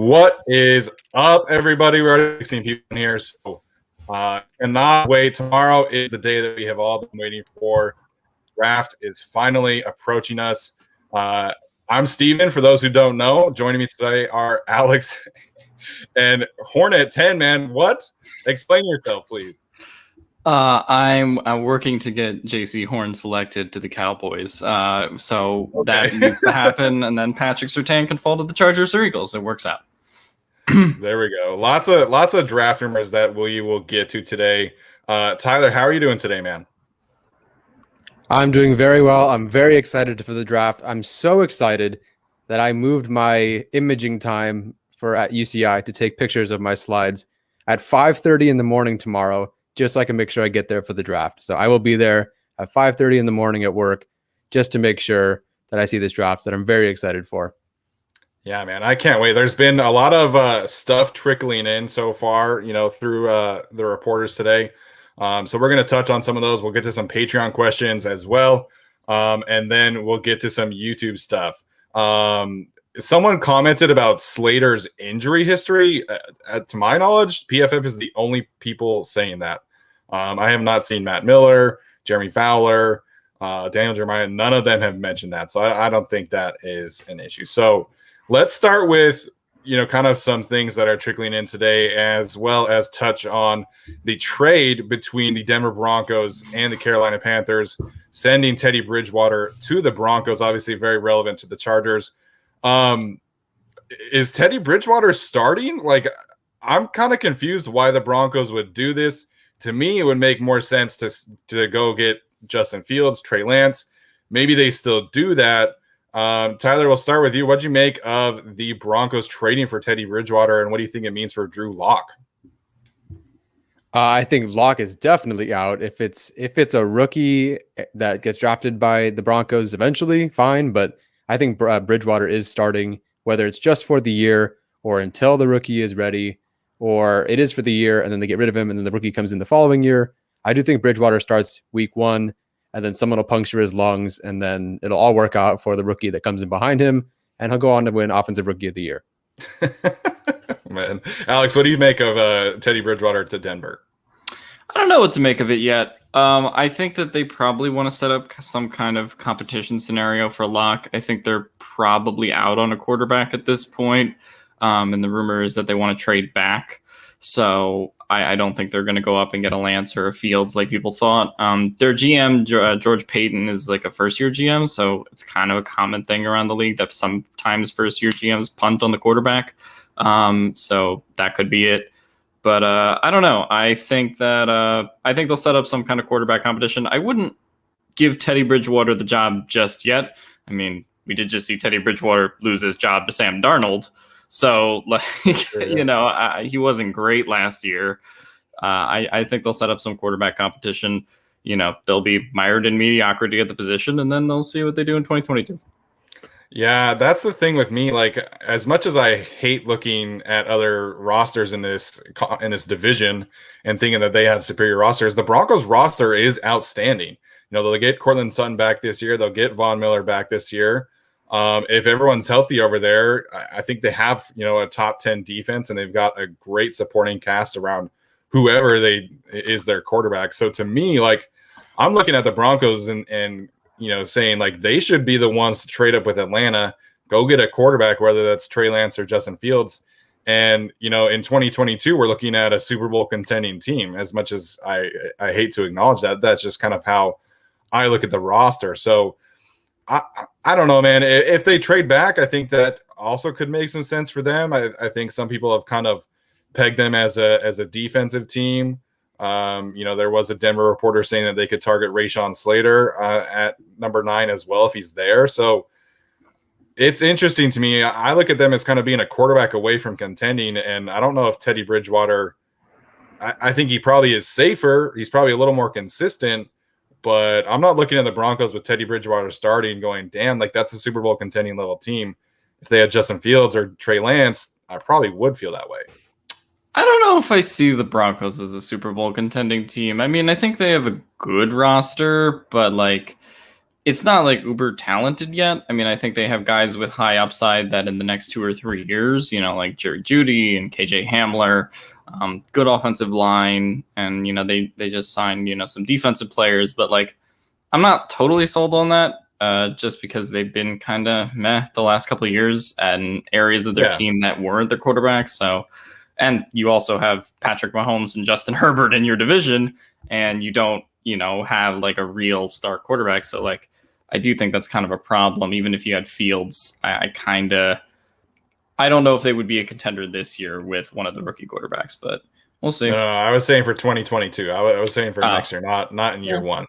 What is up, everybody? We're already 16 people in here, so cannot wait. Tomorrow is the day that we have all been waiting for. Draft is finally approaching us. I'm Steven, for those who don't know. Joining me today are Alex and Hornet 10, man. What? Explain yourself, please. I'm working to get JC Horn selected to the Cowboys. So Okay. that needs to happen, and then Patrick Surtain can fall to the Chargers or Eagles. It works out. There we go. Lots of draft rumors that we will get to today. Tyler, how are you doing today, man? I'm doing very well. I'm very excited for the draft. I'm so excited that I moved my imaging time at UCI to take pictures of my slides at 5:30 in the morning tomorrow, just so I can make sure I get there for the draft. So I will be there at 5:30 in the morning at work just to make sure that I see this draft that I'm very excited for. Yeah, man, I can't wait. There's been a lot of stuff trickling in so far, through the reporters today. So we're going to touch on some of those. We'll get to some Patreon questions as well. And then we'll get to some YouTube stuff. Someone commented about Slater's injury history. To my knowledge, PFF is the only people saying that. I have not seen Matt Miller, Jeremy Fowler, Daniel Jeremiah. None of them have mentioned that. So I don't think that is an issue. So let's start with, kind of some things that are trickling in today, as well as touch on the trade between the Denver Broncos and the Carolina Panthers, sending Teddy Bridgewater to the Broncos, obviously very relevant to the Chargers. Is Teddy Bridgewater starting? Like, I'm kind of confused why the Broncos would do this. To me, it would make more sense to go get Justin Fields, Trey Lance. Maybe they still do that. Tyler, we'll start with you. What'd you make of the Broncos trading for Teddy Bridgewater, and what do you think it means for Drew Lock? I think Lock is definitely out. If it's a rookie that gets drafted by the Broncos eventually, fine. But I think Bridgewater is starting, whether it's just for the year or until the rookie is ready, or it is for the year and then they get rid of him and then the rookie comes in the following year. I do think Bridgewater starts week 1. And then someone will puncture his lungs, and then it'll all work out for the rookie that comes in behind him, and he'll go on to win Offensive Rookie of the Year. Man, Alex, what do you make of Teddy Bridgewater to Denver? I don't know what to make of it yet. I think that they probably want to set up some kind of competition scenario for Locke. I think they're probably out on a quarterback at this point, and the rumor is that they want to trade back. So I don't think they're going to go up and get a Lance or a Fields like people thought. Their GM, George Payton, is like a first-year GM, so it's kind of a common thing around the league that sometimes first-year GMs punt on the quarterback. So that could be it. But I don't know. I think they'll set up some kind of quarterback competition. I wouldn't give Teddy Bridgewater the job just yet. I mean, we did just see Teddy Bridgewater lose his job to Sam Darnold. So, he wasn't great last year. I think they'll set up some quarterback competition. They'll be mired in mediocrity at the position, and then they'll see what they do in 2022. Yeah, that's the thing with me. Like, as much as I hate looking at other rosters in this division and thinking that they have superior rosters, the Broncos roster is outstanding. They'll get Cortland Sutton back this year. They'll get Von Miller back this year. If everyone's healthy over there, I think they have, a top 10 defense, and they've got a great supporting cast around whoever is their quarterback. So to me, like, I'm looking at the Broncos and saying like they should be the ones to trade up with Atlanta, go get a quarterback, whether that's Trey Lance or Justin Fields. And, in 2022, we're looking at a Super Bowl contending team. As much as I hate to acknowledge that, that's just kind of how I look at the roster. So I don't know, man. If they trade back, I think that also could make some sense for them. I think some people have kind of pegged them as a defensive team. There was a Denver reporter saying that they could target Rashawn Slater at number 9 as well if he's there. So it's interesting to me. I look at them as kind of being a quarterback away from contending, and I don't know if Teddy Bridgewater. I think he probably is safer. He's probably a little more consistent. But I'm not looking at the Broncos with Teddy Bridgewater starting going, damn, like that's a Super Bowl contending level team. If they had Justin Fields or Trey Lance, I probably would feel that way. I don't know if I see the Broncos as a Super Bowl contending team. I mean, I think they have a good roster, but like it's not like uber talented yet. I mean, I think they have guys with high upside that in the next 2 or 3 years, like Jerry Jeudy and KJ Hamler, good offensive line, and they just signed some defensive players, but like I'm not totally sold on that, just because they've been kind of meh the last couple of years and areas of their team that weren't their quarterbacks. So, and you also have Patrick Mahomes and Justin Herbert in your division, and you don't have like a real star quarterback. So like I do think that's kind of a problem. Even if you had Fields, I don't know if they would be a contender this year with one of the rookie quarterbacks, but we'll see. No, I was saying for 2022. I was saying for next year, not in year one.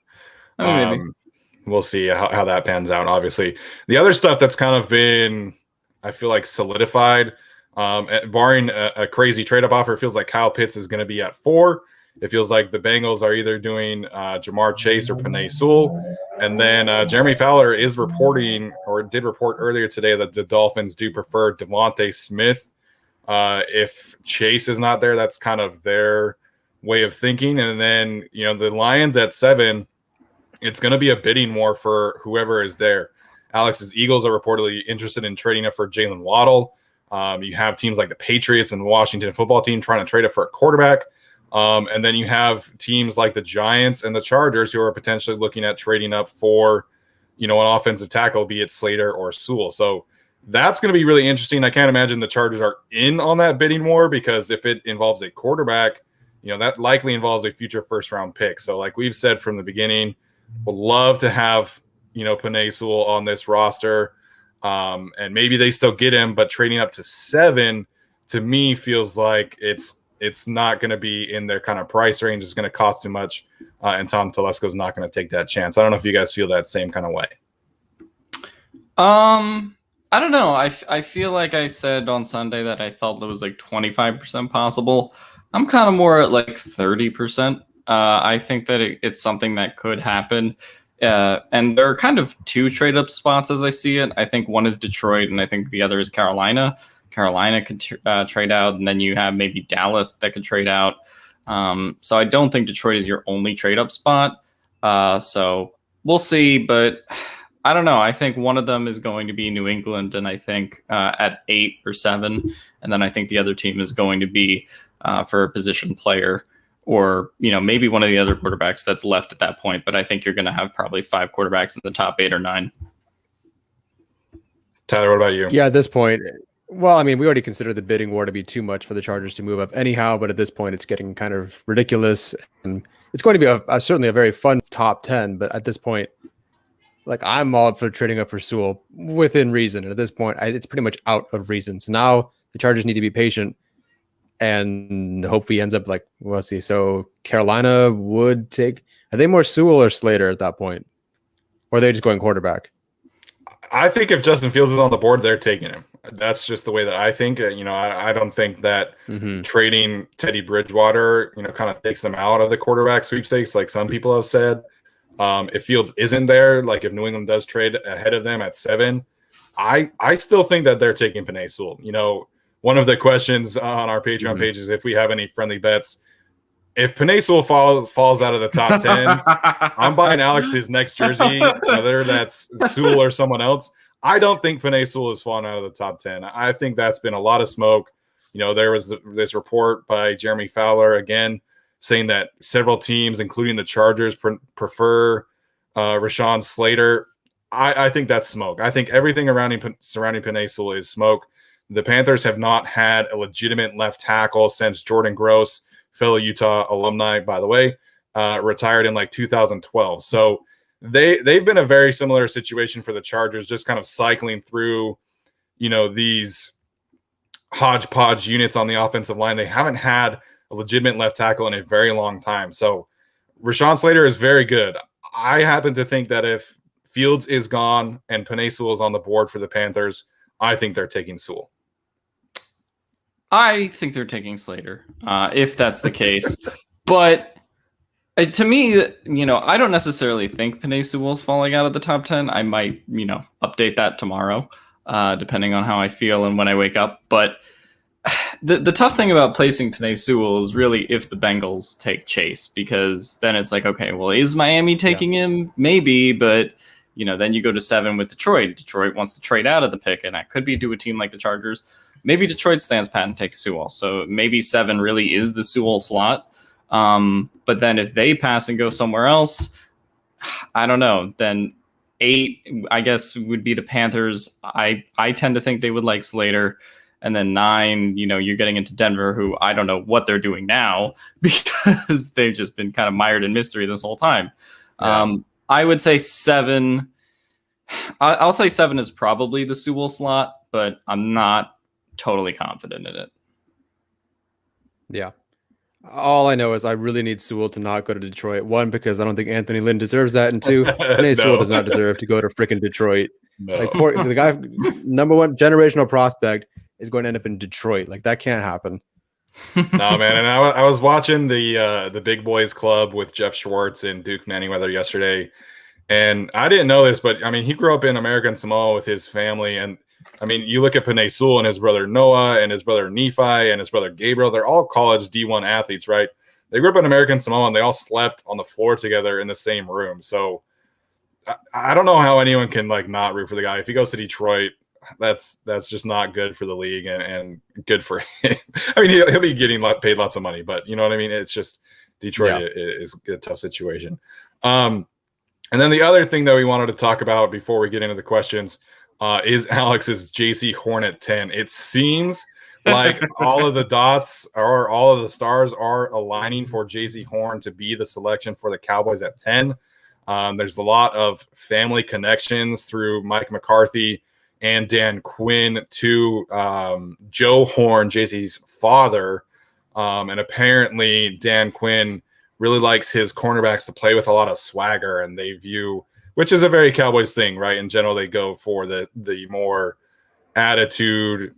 Maybe. We'll see how that pans out. Obviously, the other stuff that's kind of been, I feel like, solidified, barring a crazy trade-up offer, it feels like Kyle Pitts is going to be at 4. It feels like the Bengals are either doing Jamar Chase or Penei Sewell. And then Jeremy Fowler is reporting, or did report earlier today, that the Dolphins do prefer Devontae Smith. If Chase is not there, that's kind of their way of thinking. And then, the Lions at 7, it's going to be a bidding war for whoever is there. Alex's Eagles are reportedly interested in trading up for Jalen Waddle. You have teams like the Patriots and the Washington football team trying to trade up for a quarterback. And then you have teams like the Giants and the Chargers who are potentially looking at trading up for, an offensive tackle, be it Slater or Sewell. So that's going to be really interesting. I can't imagine the Chargers are in on that bidding war, because if it involves a quarterback, that likely involves a future first-round pick. So like we've said from the beginning, would love to have, Penei Sewell on this roster. And maybe they still get him, but trading up to 7 to me feels like it's not going to be in their kind of price range. It's going to cost too much. And Tom Telesco is not going to take that chance. I don't know if you guys feel that same kind of way. I don't know. I feel like I said on Sunday that I felt there was like 25% possible. I'm kind of more at like 30%. I think that it's something that could happen. And there are kind of 2 trade up spots as I see it. I think one is Detroit, and I think the other is Carolina. Carolina could trade out, and then you have maybe Dallas that could trade out. So I don't think Detroit is your only trade up spot. So we'll see, but I don't know. I think one of them is going to be New England, and I think at 8 or 7, and then I think the other team is going to be for a position player, or maybe one of the other quarterbacks that's left at that point. But I think you're going to have probably 5 quarterbacks in the top 8 or 9. Tyler, what about you? Yeah, at this point, well, I mean, we already considered the bidding war to be too much for the Chargers to move up anyhow, but at this point, it's getting kind of ridiculous, and it's going to be certainly a very fun top 10. But at this point, like, I'm all up for trading up for Sewell within reason. And at this point, it's pretty much out of reason. So now the Chargers need to be patient and hope he ends up like, we'll see. So Carolina would take, are they more Sewell or Slater at that point? Or are they just going quarterback? I think if Justin Fields is on the board, they're taking him. That's just the way that I think. I don't think that trading Teddy Bridgewater, kind of takes them out of the quarterback sweepstakes, like some people have said. If Fields isn't there, like if New England does trade ahead of them at 7, I still think that they're taking Penei Sewell. One of the questions on our Patreon page is if we have any friendly bets. If Penei Sewell falls out of the top 10, I'm buying Alex his next jersey, whether that's Sewell or someone else. I don't think Penei Sewell has fallen out of the top 10. I think that's been a lot of smoke. There was this report by Jeremy Fowler, again, saying that several teams, including the Chargers, prefer Rashawn Slater. I think that's smoke. I think everything surrounding Penei Sewell is smoke. The Panthers have not had a legitimate left tackle since Jordan Gross, fellow Utah alumni, by the way, retired in like 2012. So they've been a very similar situation for the Chargers, just kind of cycling through, these hodgepodge units on the offensive line. They haven't had a legitimate left tackle in a very long time. So Rashawn Slater is very good. I happen to think that if Fields is gone and Penei Sewell is on the board for the Panthers, I think they're taking Sewell. I think they're taking Slater, if that's the case. But to me, I don't necessarily think Penei Sewell's falling out of the top 10. I might, update that tomorrow, depending on how I feel and when I wake up. But the tough thing about placing Penei Sewell is really if the Bengals take Chase, because then it's like, okay, well, is Miami taking him? Maybe, but Then you go to 7 with Detroit. Detroit wants to trade out of the pick, and that could be to a team like the Chargers. Maybe Detroit stands pat and takes Sewell. So maybe 7 really is the Sewell slot. But then if they pass and go somewhere else, I don't know. Then 8, I guess, would be the Panthers. I tend to think they would like Slater. And then 9, you're getting into Denver, who I don't know what they're doing now because they've just been kind of mired in mystery this whole time. Yeah. I would say 7. I'll say 7 is probably the Sewell slot, but I'm not totally confident in it. Yeah. All I know is I really need Sewell to not go to Detroit. 1, because I don't think Anthony Lynn deserves that. And 2, Sewell does not deserve to go to freaking Detroit. No. Like the guy, number 1 generational prospect, is going to end up in Detroit. Like, that can't happen. No, man. And I was watching the Big Boys Club with Jeff Schwartz and Duke Manyweather yesterday. And I didn't know this, but I mean, he grew up in American Samoa with his family. And I mean, you look at Penei Sewell and his brother Noah and his brother Nephi and his brother Gabriel. They're all college D1 athletes, right? They grew up in American Samoa and they all slept on the floor together in the same room. So I don't know how anyone can like not root for the guy. If he goes to Detroit, that's just not good for the league and good for him. I mean, he'll be getting paid lots of money, but you know what I mean? It's just Detroit is a tough situation. And then the other thing that we wanted to talk about before we get into the questions is Alex's JC Hornet 10. It seems like all of the dots or all of the stars are aligning for JC Horn to be the selection for the Cowboys at 10. There's a lot of family connections through Mike McCarthy and Dan Quinn to Joe Horn, JC's father. And apparently Dan Quinn really likes his cornerbacks to play with a lot of swagger, and they view, which is a very Cowboys thing, right? In general, they go for the more attitude,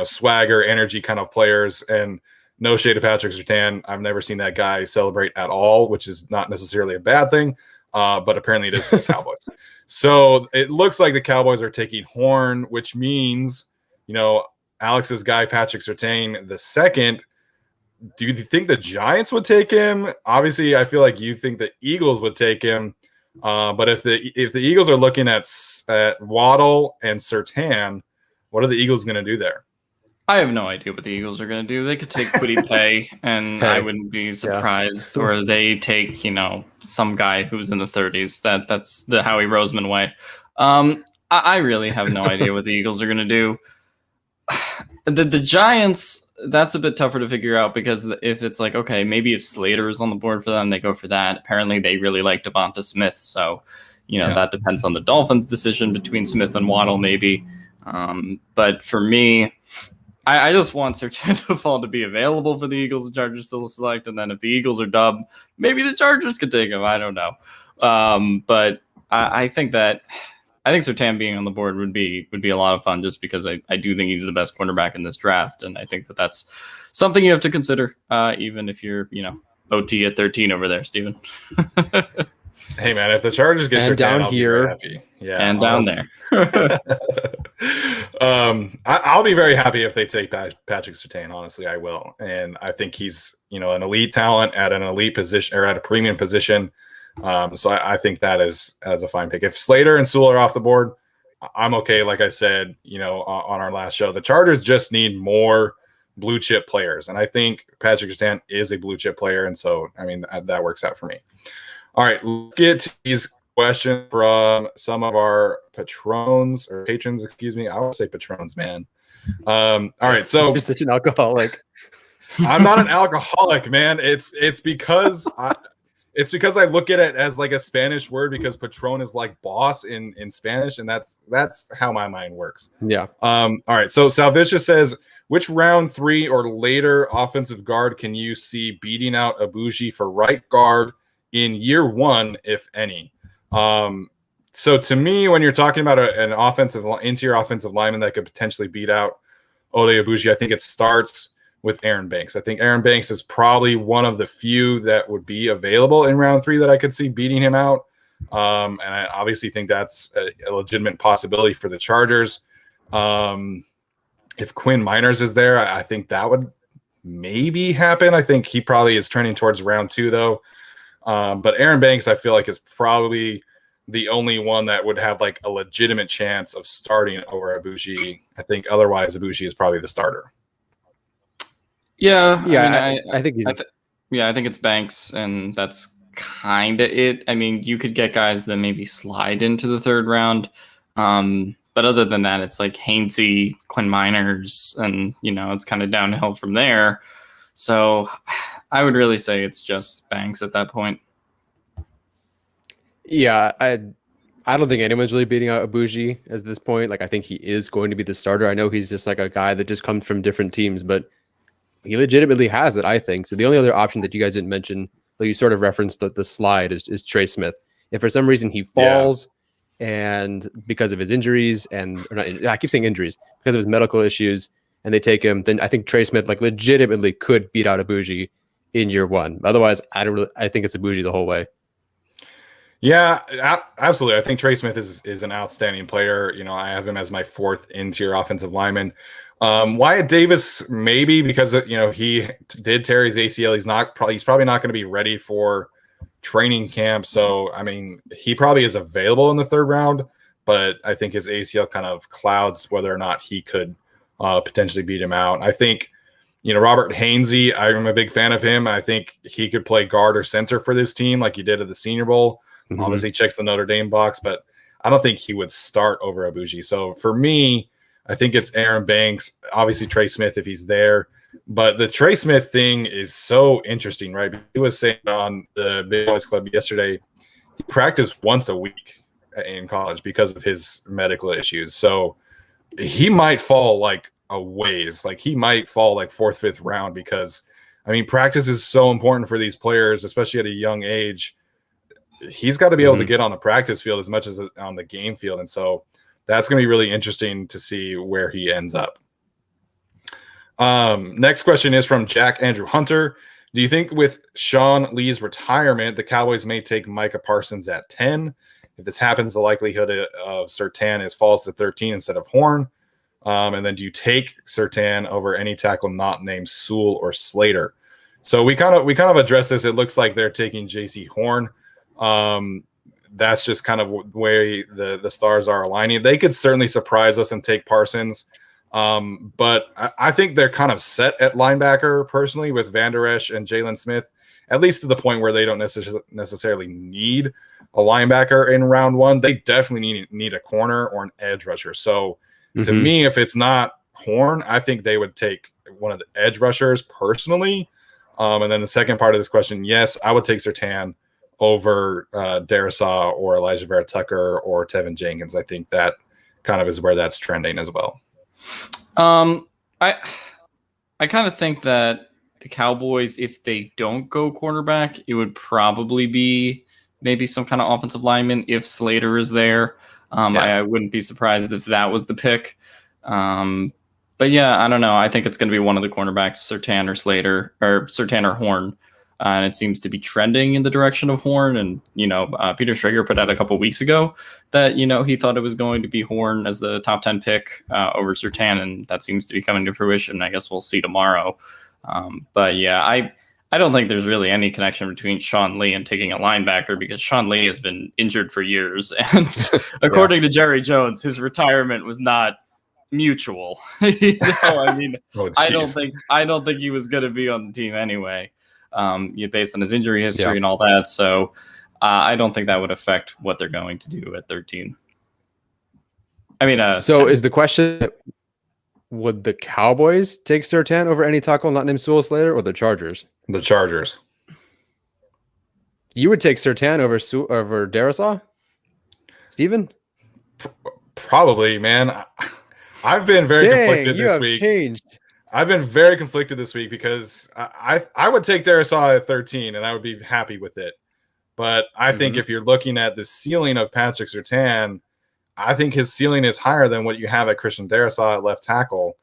swagger, energy kind of players. And no shade to Patrick Surtain. I've never seen that guy celebrate at all, which is not necessarily a bad thing, but apparently it is for the Cowboys. So it looks like the Cowboys are taking Horn, which means, Alex's guy, Patrick Surtain, the second. Do you think the Giants would take him? Obviously, I feel like you think the Eagles would take him. But if the Eagles are looking at Waddle and Surtain, what are the Eagles going to do there? I have no idea what the Eagles are going to do. They could take Kwity Paye, and I wouldn't be surprised. Yeah. Or they take, some guy who's in the 30s. That's the Howie Roseman way. I really have no idea what the Eagles are going to do. The Giants, that's a bit tougher to figure out because if it's like, okay, maybe if Slater is on the board for them, they go for that. Apparently, they really like Devonta Smith. So, that depends on the Dolphins' decision between Smith and Waddle, maybe. But for me, I just want Surtain to fall to be available for the Eagles and Chargers to select. And then if the Eagles are dubbed, maybe the Chargers could take him. I don't know. But I think Surtain being on the board would be a lot of fun just because I do think he's the best cornerback in this draft. And I think that's something you have to consider, even if you're, OT at 13 over there, Steven. Hey, man, if the Chargers get Surtain, down I'll here, be happy. Yeah, and down there. I'll be very happy if they take Patrick Surtain. Honestly, I will. And I think he's, an elite talent at an elite position or at a premium position. So I think that is a fine pick. If Slater and Sewell are off the board, I'm okay. Like I said, on our last show, the Chargers just need more blue chip players. And I think Patrick Surtain is a blue chip player. And so, I mean, that works out for me. All right, let's get to these questions from some of our patrons. Excuse me. I would say patrons, man. All right, so you're such an alcoholic. I'm not an alcoholic, man. It's because I look at it as like a Spanish word because patron is like boss in Spanish, and that's how my mind works. Yeah. All right. So Salvicia says, which round 3 or later offensive guard can you see beating out Abuji for right guard in year 1, if any? So to me, when you're talking about an interior offensive lineman that could potentially beat out Ole Abuji, I think it starts with Aaron Banks. I think Aaron Banks is probably one of the few that would be available in round 3 that I could see beating him out. And I obviously think that's a legitimate possibility for the Chargers. If Quinn Miners is there, I think that would maybe happen. I think he probably is trending towards round 2 though. But Aaron Banks, I feel like is probably the only one that would have like a legitimate chance of starting over Ibushi. I think otherwise Ibushi is probably the starter. Yeah, Yeah, I think I think it's Banks, and that's kind of it. I mean, you could get guys that maybe slide into the third round, but other than that, it's like Hainsey, Quinn Miners, and it's kind of downhill from there. So, I would really say it's just Banks at that point. Yeah, I don't think anyone's really beating out Ibushi at this point. Like, I think he is going to be the starter. I know he's just like a guy that just comes from different teams, but he legitimately has it, I think. So the only other option that you guys didn't mention, that you sort of referenced the slide, is Trey Smith. If for some reason he falls and because of his injuries I keep saying injuries, because of his medical issues, and they take him, then I think Trey Smith like legitimately could beat out Ibushi in year one. Otherwise, I think it's Ibushi the whole way. Yeah, absolutely. I think Trey Smith is an outstanding player. I have him as my fourth interior offensive lineman. Wyatt Davis, maybe because he did tear his ACL. He's probably not going to be ready for training camp. So I mean, he probably is available in the third round, but I think his ACL kind of clouds whether or not he could potentially beat him out. I think Robert Hainsey, I'm a big fan of him. I think he could play guard or center for this team like he did at the Senior Bowl. Mm-hmm. Obviously checks the Notre Dame box, but I don't think he would start over Ibushi. So for me, I think it's Aaron Banks, obviously Trey Smith if he's there. But the Trey Smith thing is so interesting, right? He was saying on the Big Boys Club yesterday, he practiced once a week in college because of his medical issues. So he might fall like a ways. Like he might fall like fourth, fifth round because, I mean, practice is so important for these players, especially at a young age. He's got to be able to get on the practice field as much as on the game field. And so that's going to be really interesting to see where he ends up. Next question is from Jack Andrew Hunter. Do you think with Sean Lee's retirement, the Cowboys may take Micah Parsons at 10? If this happens, the likelihood of Surtain falls to 13 instead of Horn. And then do you take Surtain over any tackle not named Sewell or Slater? So we kind of addressed this. It looks like they're taking JC Horn. That's just kind of where the stars are aligning. They could certainly surprise us and take Parsons. But I think they're kind of set at linebacker personally with Van Der Esch and Jalen Smith, at least to the point where they don't necessarily need a linebacker in round one. They definitely need a corner or an edge rusher. So to me, if it's not Horn, I think they would take one of the edge rushers personally. And then the second part of this question, yes, I would take Surtain over Darrisaw or Elijah Vera Tucker or Tevin Jenkins. I think that kind of is where that's trending as well. I kind of think that the Cowboys, if they don't go cornerback, it would probably be maybe some kind of offensive lineman if Slater is there. I wouldn't be surprised if that was the pick. But yeah, I don't know. I think it's going to be one of the cornerbacks, Surtain or Slater, or Surtain or Horn. And it seems to be trending in the direction of Horn. And, Peter Schrager put out a couple weeks ago that, he thought it was going to be Horn as the top 10 pick over Surtain. And that seems to be coming to fruition. I guess we'll see tomorrow. But yeah, I don't think there's really any connection between Sean Lee and taking a linebacker because Sean Lee has been injured for years. And according to Jerry Jones, his retirement was not mutual. I mean, I don't think he was going to be on the team anyway. Based on his injury history and all that. So I don't think that would affect what they're going to do at 13. I mean, so 10. Is the question, would the Cowboys take Surtain over any tackle not named Sewell Slater or the Chargers? The Chargers. You would take Surtain over Darrisaw? Steven? Probably, man. I've been very conflicted this week. Changed. I've been very conflicted this week because I would take Darrisaw at 13 and I would be happy with it. But I think if you're looking at the ceiling of Patrick Surtain, I think his ceiling is higher than what you have at Christian Darrisaw at left tackle.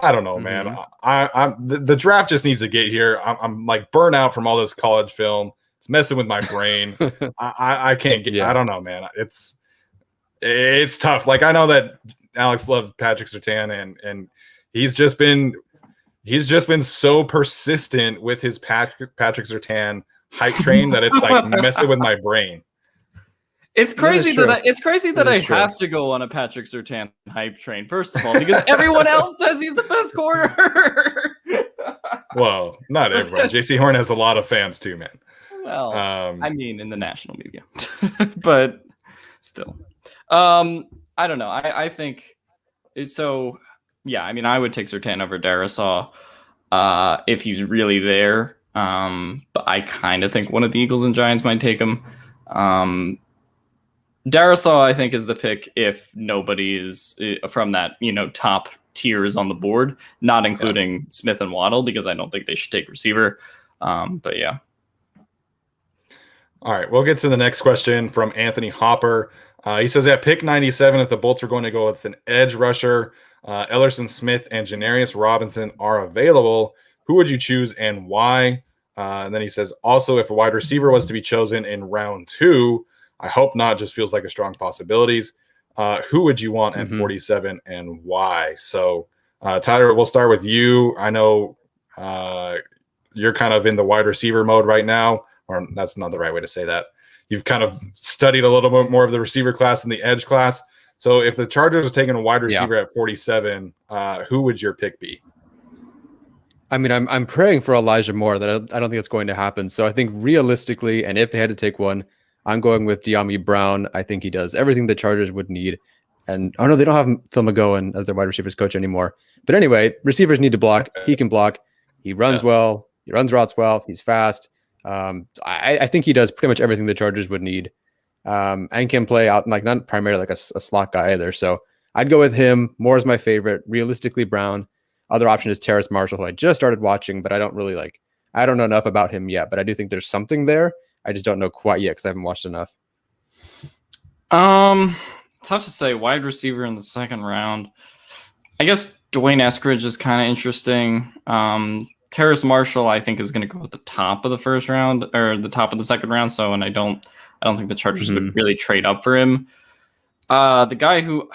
I don't know, man. The draft just needs to get here. I'm like burnt out from all this college film. It's messing with my brain. I can't get. I don't know, man. It's tough. Like I know that Alex loved Patrick Surtain and he's just been so persistent with his Patrick Surtain hype train that it's like messing with my brain. It's crazy true. that I is true. have to go on a Patrick Surtain hype train, first of all, because everyone else says he's the best corner. Well, not everyone. JC Horn has a lot of fans too, man. Well, I mean, in the national media, but still, I don't know. I think so. Yeah, I mean, I would take Surtain over Darrisaw if he's really there. But I kind of think one of the Eagles and Giants might take him. Darrisaw, I think, is the pick if nobody is from that, top tiers on the board, not including Smith and Waddle, because I don't think they should take receiver. But yeah. All right, we'll get to the next question from Anthony Hopper. He says at pick 97, if the Bolts are going to go with an edge rusher, Ellerson Smith and Janarius Robinson are available, who would you choose and why? And then he says, also, if a wide receiver was to be chosen in round 2, I hope not, just feels like a strong possibilities. Who would you want at 47 and why? So, Tyler, we'll start with you. I know you're kind of in the wide receiver mode right now, or that's not the right way to say that. You've kind of studied a little bit more of the receiver class than the edge class. So if the Chargers are taking a wide receiver at 47, who would your pick be? I mean, I'm praying for Elijah Moore. That I don't think it's going to happen. So I think realistically, and if they had to take one, I'm going with De'Ami Brown. I think he does everything the Chargers would need. And oh no, they don't have Phil McGowan as their wide receivers coach anymore. But anyway, receivers need to block. He can block. He runs well. He runs routes well. He's fast. I think he does pretty much everything the Chargers would need, and can play out like not primarily like a slot guy either. So I'd go with him. Moore is my favorite. Realistically, Brown. Other option is Terrace Marshall, who I just started watching, but I don't know enough about him yet. But I do think there's something there. I just don't know quite yet because I haven't watched enough. Tough to say. Wide receiver in the second round. I guess Dwayne Eskridge is kind of interesting. Terrace Marshall, I think, is going to go at the top of the first round or the top of the second round. So, and I don't think the Chargers would really trade up for him. The guy who,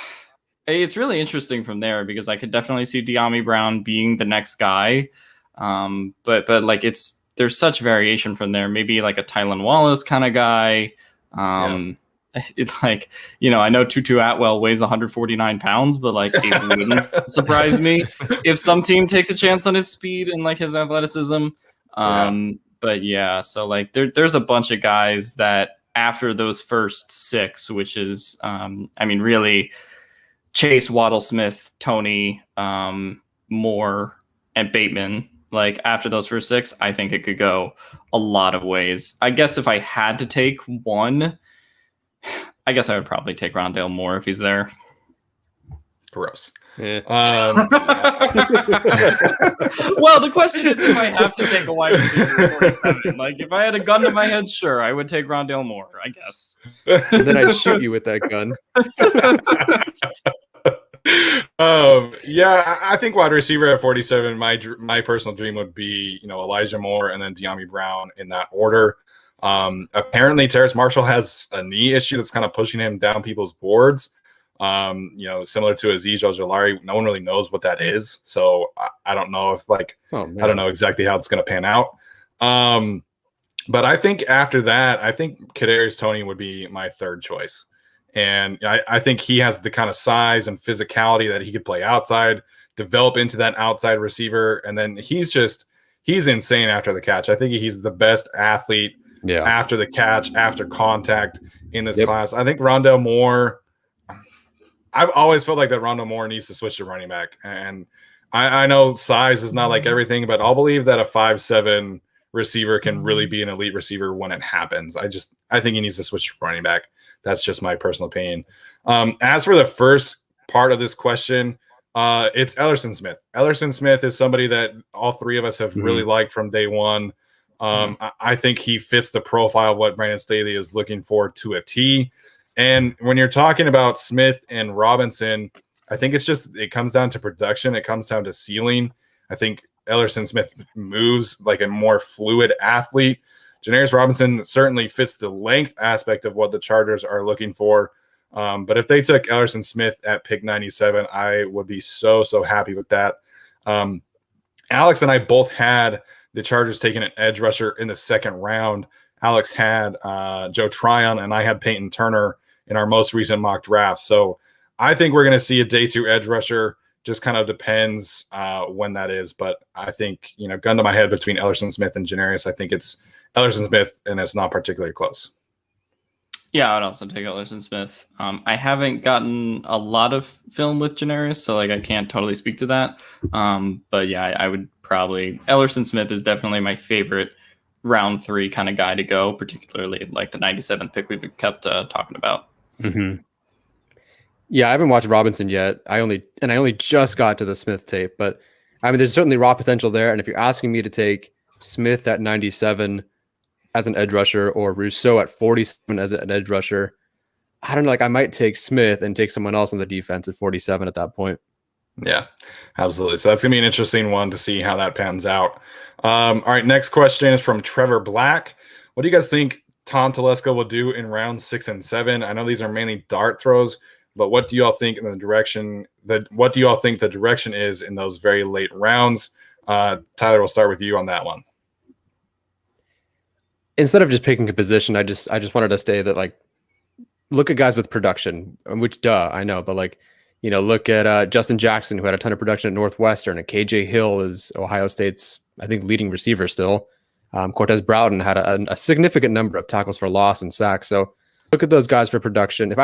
it's really interesting from there because I could definitely see De'Ami Brown being the next guy. But like there's such variation from there. Maybe like a Tylan Wallace kind of guy. It's like, I know Tutu Atwell weighs 149 pounds, but like it wouldn't surprise me if some team takes a chance on his speed and like his athleticism. But yeah, so like there's a bunch of guys that after those first 6, which is, really Chase, Waddle, Smith, Tony, Moore, and Bateman. Like after those first 6, I think it could go a lot of ways. I guess if I had to take one, I guess I would probably take Rondale Moore if he's there. Gross. Yeah. Well, the question is if I have to take a wide receiver at 47. Like if I had a gun to my head, sure, I would take Rondale Moore, I guess. And then I'd shoot you with that gun. I think wide receiver at 47, my personal dream would be, Elijah Moore and then De'Ami Brown in that order. Apparently Terrace Marshall has a knee issue that's kind of pushing him down people's boards. Similar to Azeez Ojulari, no one really knows what that is. So I don't know if I don't know exactly how it's going to pan out. But I think after that, I think Kadarius Toney would be my third choice. And I think he has the kind of size and physicality that he could play outside, develop into that outside receiver. And then he's insane after the catch. I think he's the best athlete after the catch, after contact in this class. I think Rondale Moore, I've always felt like that Rondale Moore needs to switch to running back. And I know size is not like everything, but I'll believe that a 5'7" receiver can really be an elite receiver when it happens. I think he needs to switch to running back. That's just my personal opinion. As for the first part of this question, it's Ellerson Smith. Ellerson Smith is somebody that all three of us have really liked from day one. I think he fits the profile of what Brandon Staley is looking for to a T. And when you're talking about Smith and Robinson, I think it comes down to production. It comes down to ceiling. I think Ellerson Smith moves like a more fluid athlete. Janarius Robinson certainly fits the length aspect of what the Chargers are looking for. But if they took Ellerson Smith at pick 97, I would be so happy with that. Alex and I both had the Chargers taking an edge rusher in the second round Alex had Joe Tryon, and I had Peyton Turner in our most recent mock draft. So I think we're going to see a day 2 edge rusher. Just kind of depends when that is. But I think, gun to my head between Ellerson Smith and Janarius, I think it's Ellerson Smith, and it's not particularly close. Yeah, I'd also take Ellerson Smith. I haven't gotten a lot of film with Janarius, so I can't totally speak to that. But yeah, I would probably Ellerson Smith is definitely my favorite round 3 kind of guy to go, particularly like the 97th pick we've kept talking about. Mm-hmm. Yeah, I haven't watched Robinson yet. I only just got to the Smith tape, but I mean, there's certainly raw potential there. And if you're asking me to take Smith at 97 as an edge rusher or Rousseau at 47 as an edge rusher, I don't know. I might take Smith and take someone else on the defense at 47 at that point. Yeah, absolutely. So that's going to be an interesting one to see how that pans out. All right, next question is from Trevor Black. What do you guys think Tom Telesco will do in rounds 6 and 7? I know these are mainly dart throws, but what do y'all think in the direction what do y'all think the direction is in those very late rounds? Tyler, we'll start with you on that one. Instead of just picking a position, I just wanted to say that look at guys with production, which I know, but look at Justin Jackson, who had a ton of production at Northwestern, and KJ Hill is Ohio State's, I think, leading receiver still. Cortez Broughton had a significant number of tackles for loss and sacks. So look at those guys for production. If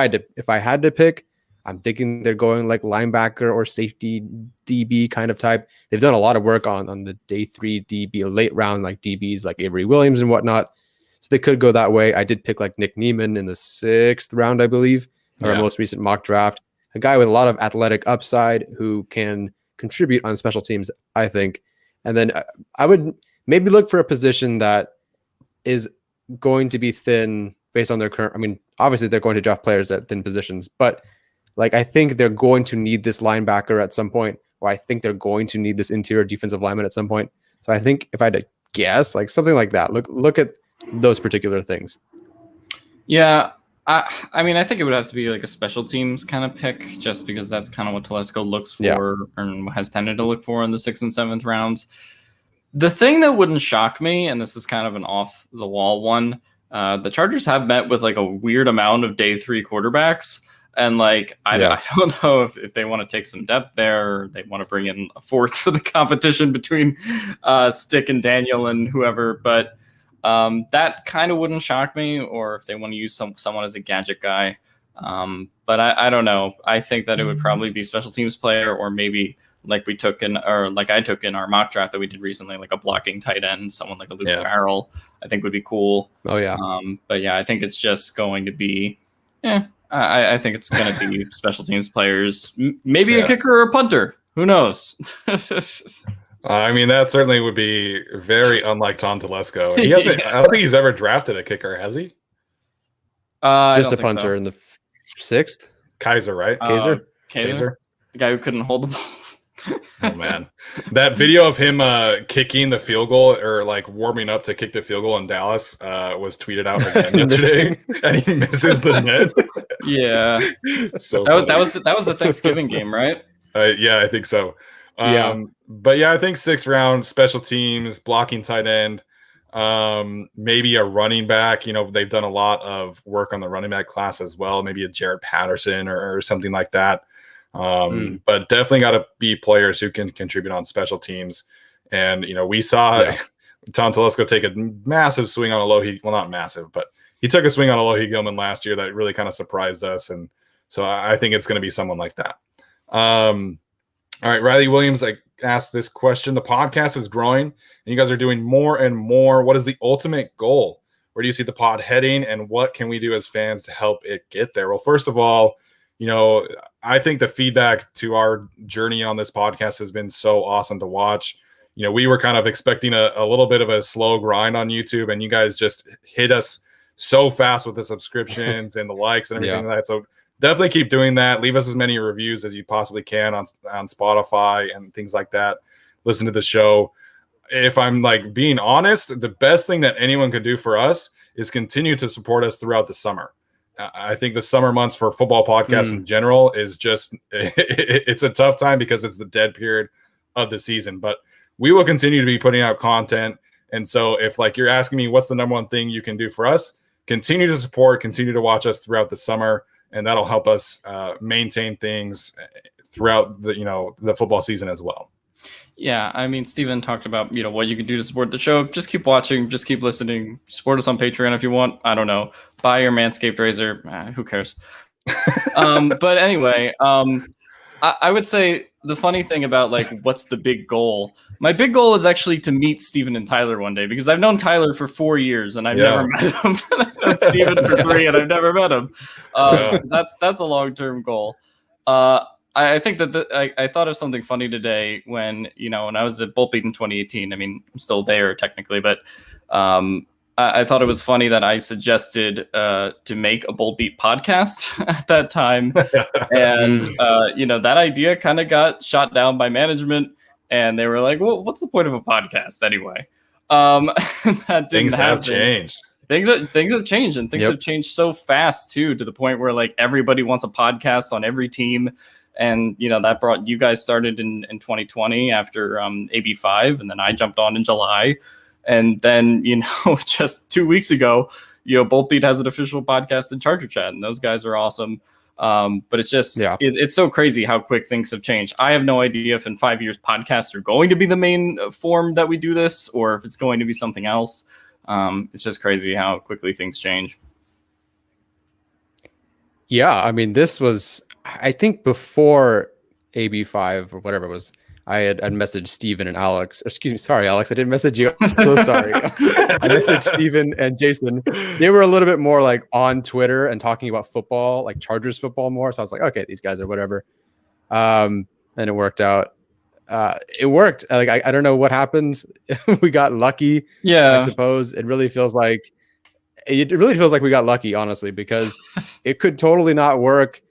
I had to pick, I'm thinking they're going like linebacker or safety DB kind of type. They've done a lot of work on the day 3 DB, late round like DBs like Avery Williams and whatnot. So they could go that way. I did pick like Nick Neiman in the 6th round, I believe, our most recent mock draft. A guy with a lot of athletic upside who can contribute on special teams, I think. And then I would maybe look for a position that is going to be thin based on their current. I mean, obviously they're going to draft players at thin positions, but I think they're going to need this linebacker at some point, or I think they're going to need this interior defensive lineman at some point. So I think if I had to guess, something like that, look at those particular things. Yeah. I mean, I think it would have to be like a special teams kind of pick, just because that's kind of what Telesco looks for and has tended to look for in the 6th and 7th rounds. The thing that wouldn't shock me, and this is kind of an off the wall one, the Chargers have met with a weird amount of day 3 quarterbacks. And I don't know if they want to take some depth there, or they want to bring in a 4th for the competition between Stick and Daniel and whoever, but that kind of wouldn't shock me, or if they want to use someone as a gadget guy. But I don't know. I think that it would probably be special teams player, or maybe I took in our mock draft that we did recently, like a blocking tight end, someone like a Luke Farrell, I think would be cool. Oh yeah. But yeah, I think it's just going to be, I think it's going to be special teams players, maybe a kicker or a punter. Who knows? I mean, that certainly would be very unlike Tom Telesco. He hasn't. I don't think he's ever drafted a kicker, has he? Just a punter in the 6th. Kaiser, right? Kaiser. The guy who couldn't hold the ball. Oh man, that video of him kicking the field goal, or warming up to kick the field goal in Dallas, was tweeted out again yesterday, and he misses the net. Yeah, so that was the Thanksgiving game, right? Yeah, I think so. But yeah, I think 6th round, special teams, blocking tight end, maybe a running back. They've done a lot of work on the running back class as well. Maybe a Jared Patterson or something like that. But definitely got to be players who can contribute on special teams. And, we saw Tom Telesco take a massive swing on a Alohi. Well, not massive, but he took a swing on Alohi Gilman last year that really kind of surprised us. And so I think it's going to be someone like that. All right, Riley Williams, I asked this question. The podcast is growing, and you guys are doing more and more. What is the ultimate goal? Where do you see the pod heading, and what can we do as fans to help it get there? Well, first of all, I think the feedback to our journey on this podcast has been so awesome to watch. We were kind of expecting a little bit of a slow grind on YouTube, and you guys just hit us so fast with the subscriptions and the likes and everything like that. So definitely keep doing that. Leave us as many reviews as you possibly can on Spotify and things like that. Listen to the show. If I'm being honest, the best thing that anyone could do for us is continue to support us throughout the summer. I think the summer months for football podcasts in general is just, it's a tough time because it's the dead period of the season, but we will continue to be putting out content And so if like you're asking me what's the number one thing you can do for us, continue to support, continue to watch us throughout the summer, and that'll help us maintain things throughout the football season as well. Yeah, I mean, Steven talked about, what you can do to support the show. Just keep watching, just keep listening. Support us on Patreon if you want. I don't know. Buy your Manscaped razor. Who cares? But anyway, I would say the funny thing about like what's the big goal? My big goal is actually to meet Steven and Tyler one day, because I've known Tyler for 4 years and I've never met him. I've known Steven for 3 and I've never met him. That's a long-term goal. I think that I thought of something funny today when I was at Bolt Beat in 2018. I mean, I'm still there technically, but I thought it was funny that I suggested to make a Bolt Beat podcast at that time. And, that idea kind of got shot down by management. And they were like, well, what's the point of a podcast anyway? That didn't happen. Changed. Things have changed, and things have changed so fast, too, to the point where like everybody wants a podcast on every team. And, that brought you guys started in 2020 after AB5. And then I jumped on in July. And then, just 2 weeks ago, Bolt Beat has an official podcast in Charger Chat, and those guys are awesome. But it's just, it's so crazy how quick things have changed. I have no idea if in 5 years podcasts are going to be the main form that we do this, or if it's going to be something else. It's just crazy how quickly things change. Yeah, I mean, this was, I think before AB5 or whatever it was, I'd messaged Steven and Alex. Excuse me, sorry, Alex, I didn't message you. I'm so sorry. I messaged Steven and Jason. They were a little bit more like on Twitter and talking about football, like Chargers football more. So I was like, okay, these guys are whatever. And it worked out. It worked. Like I don't know what happens. We got lucky. Yeah, I suppose it really feels like we got lucky, honestly, because it could totally not work.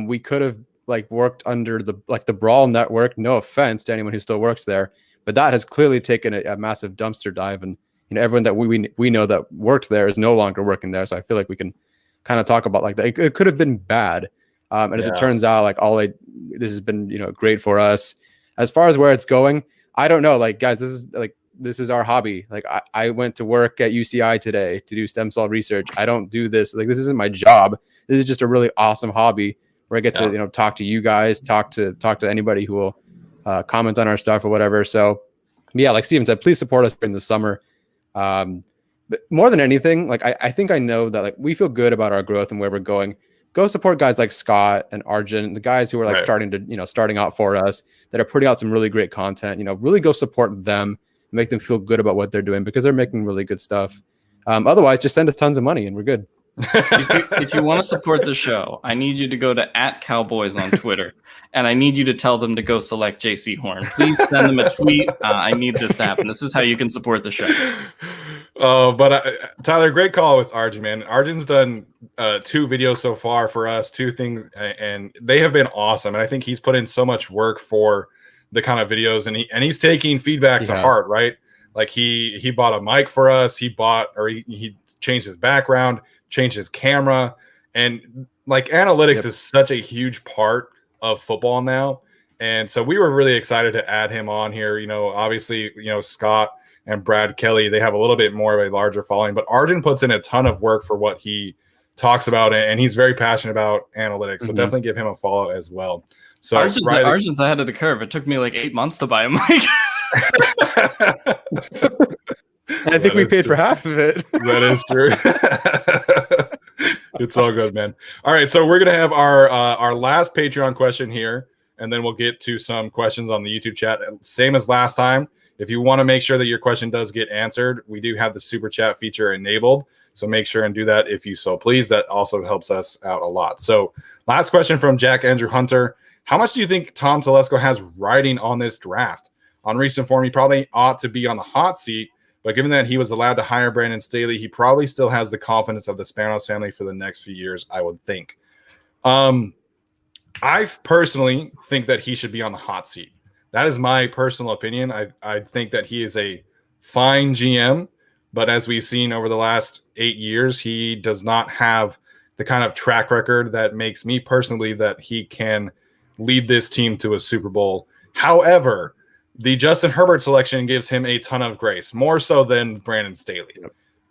We could have like worked under the Brawl network. No offense to anyone who still works there, but that has clearly taken a massive dumpster dive, and everyone that we know that worked there is no longer working there. So I feel like we can kind of talk about like that. It could have been bad, and as it turns out, like this has been great for us. As far as where it's going, I don't know. Like guys, this is our hobby. Like I went to work at UCI today to do stem cell research. I don't do this. Like this isn't my job. This is just a really awesome hobby where I get to talk to you guys, talk to anybody who will comment on our stuff or whatever. So yeah, like Steven said, please support us during the summer. But more than anything, like I think I know that like we feel good about our growth and where we're going. Go support guys like Scott and Arjun, the guys who are like starting out for us, that are putting out some really great content. Really go support them, make them feel good about what they're doing, because they're making really good stuff. Otherwise, just send us tons of money and we're good. If you want to support the show, I need you to go to @Cowboys on Twitter, and I need you to tell them to go select JC Horn. Please send them a tweet. I need this to happen. This is how you can support the show. But Tyler, great call with Arjun, man. Arjun's done 2 videos so far for us, 2 things, and they have been awesome. And I think he's put in so much work for the kind of videos, and he's taking feedback to heart, right? Like he bought a mic for us. He changed his background, changed his camera, and like analytics is such a huge part of football now. And so we were really excited to add him on here. Obviously, Scott and Brad Kelly, they have a little bit more of a larger following, but Arjun puts in a ton of work for what he talks about, and he's very passionate about analytics. So definitely give him a follow as well. So Arjun's ahead of the curve. It took me like 8 months to buy a mic. I think we paid for half of it. That is true. It's all good, man. All right, so we're gonna have our last Patreon question here, and then we'll get to some questions on the YouTube chat. Same as last time. If you want to make sure that your question does get answered, we do have the super chat feature enabled. So make sure and do that if you so please. That also helps us out a lot. So last question from Jack Andrew Hunter. How much do you think Tom Telesco has riding on this draft? On recent form, he probably ought to be on the hot seat, but given that he was allowed to hire Brandon Staley, he probably still has the confidence of the Spanos family for the next few years, I would think. I personally think that he should be on the hot seat. That is my personal opinion. I think that he is a fine GM, but as we've seen over the last 8 years, he does not have the kind of track record that makes me personally believe that he can lead this team to a Super Bowl. However, the Justin Herbert selection gives him a ton of grace, more so than Brandon Staley,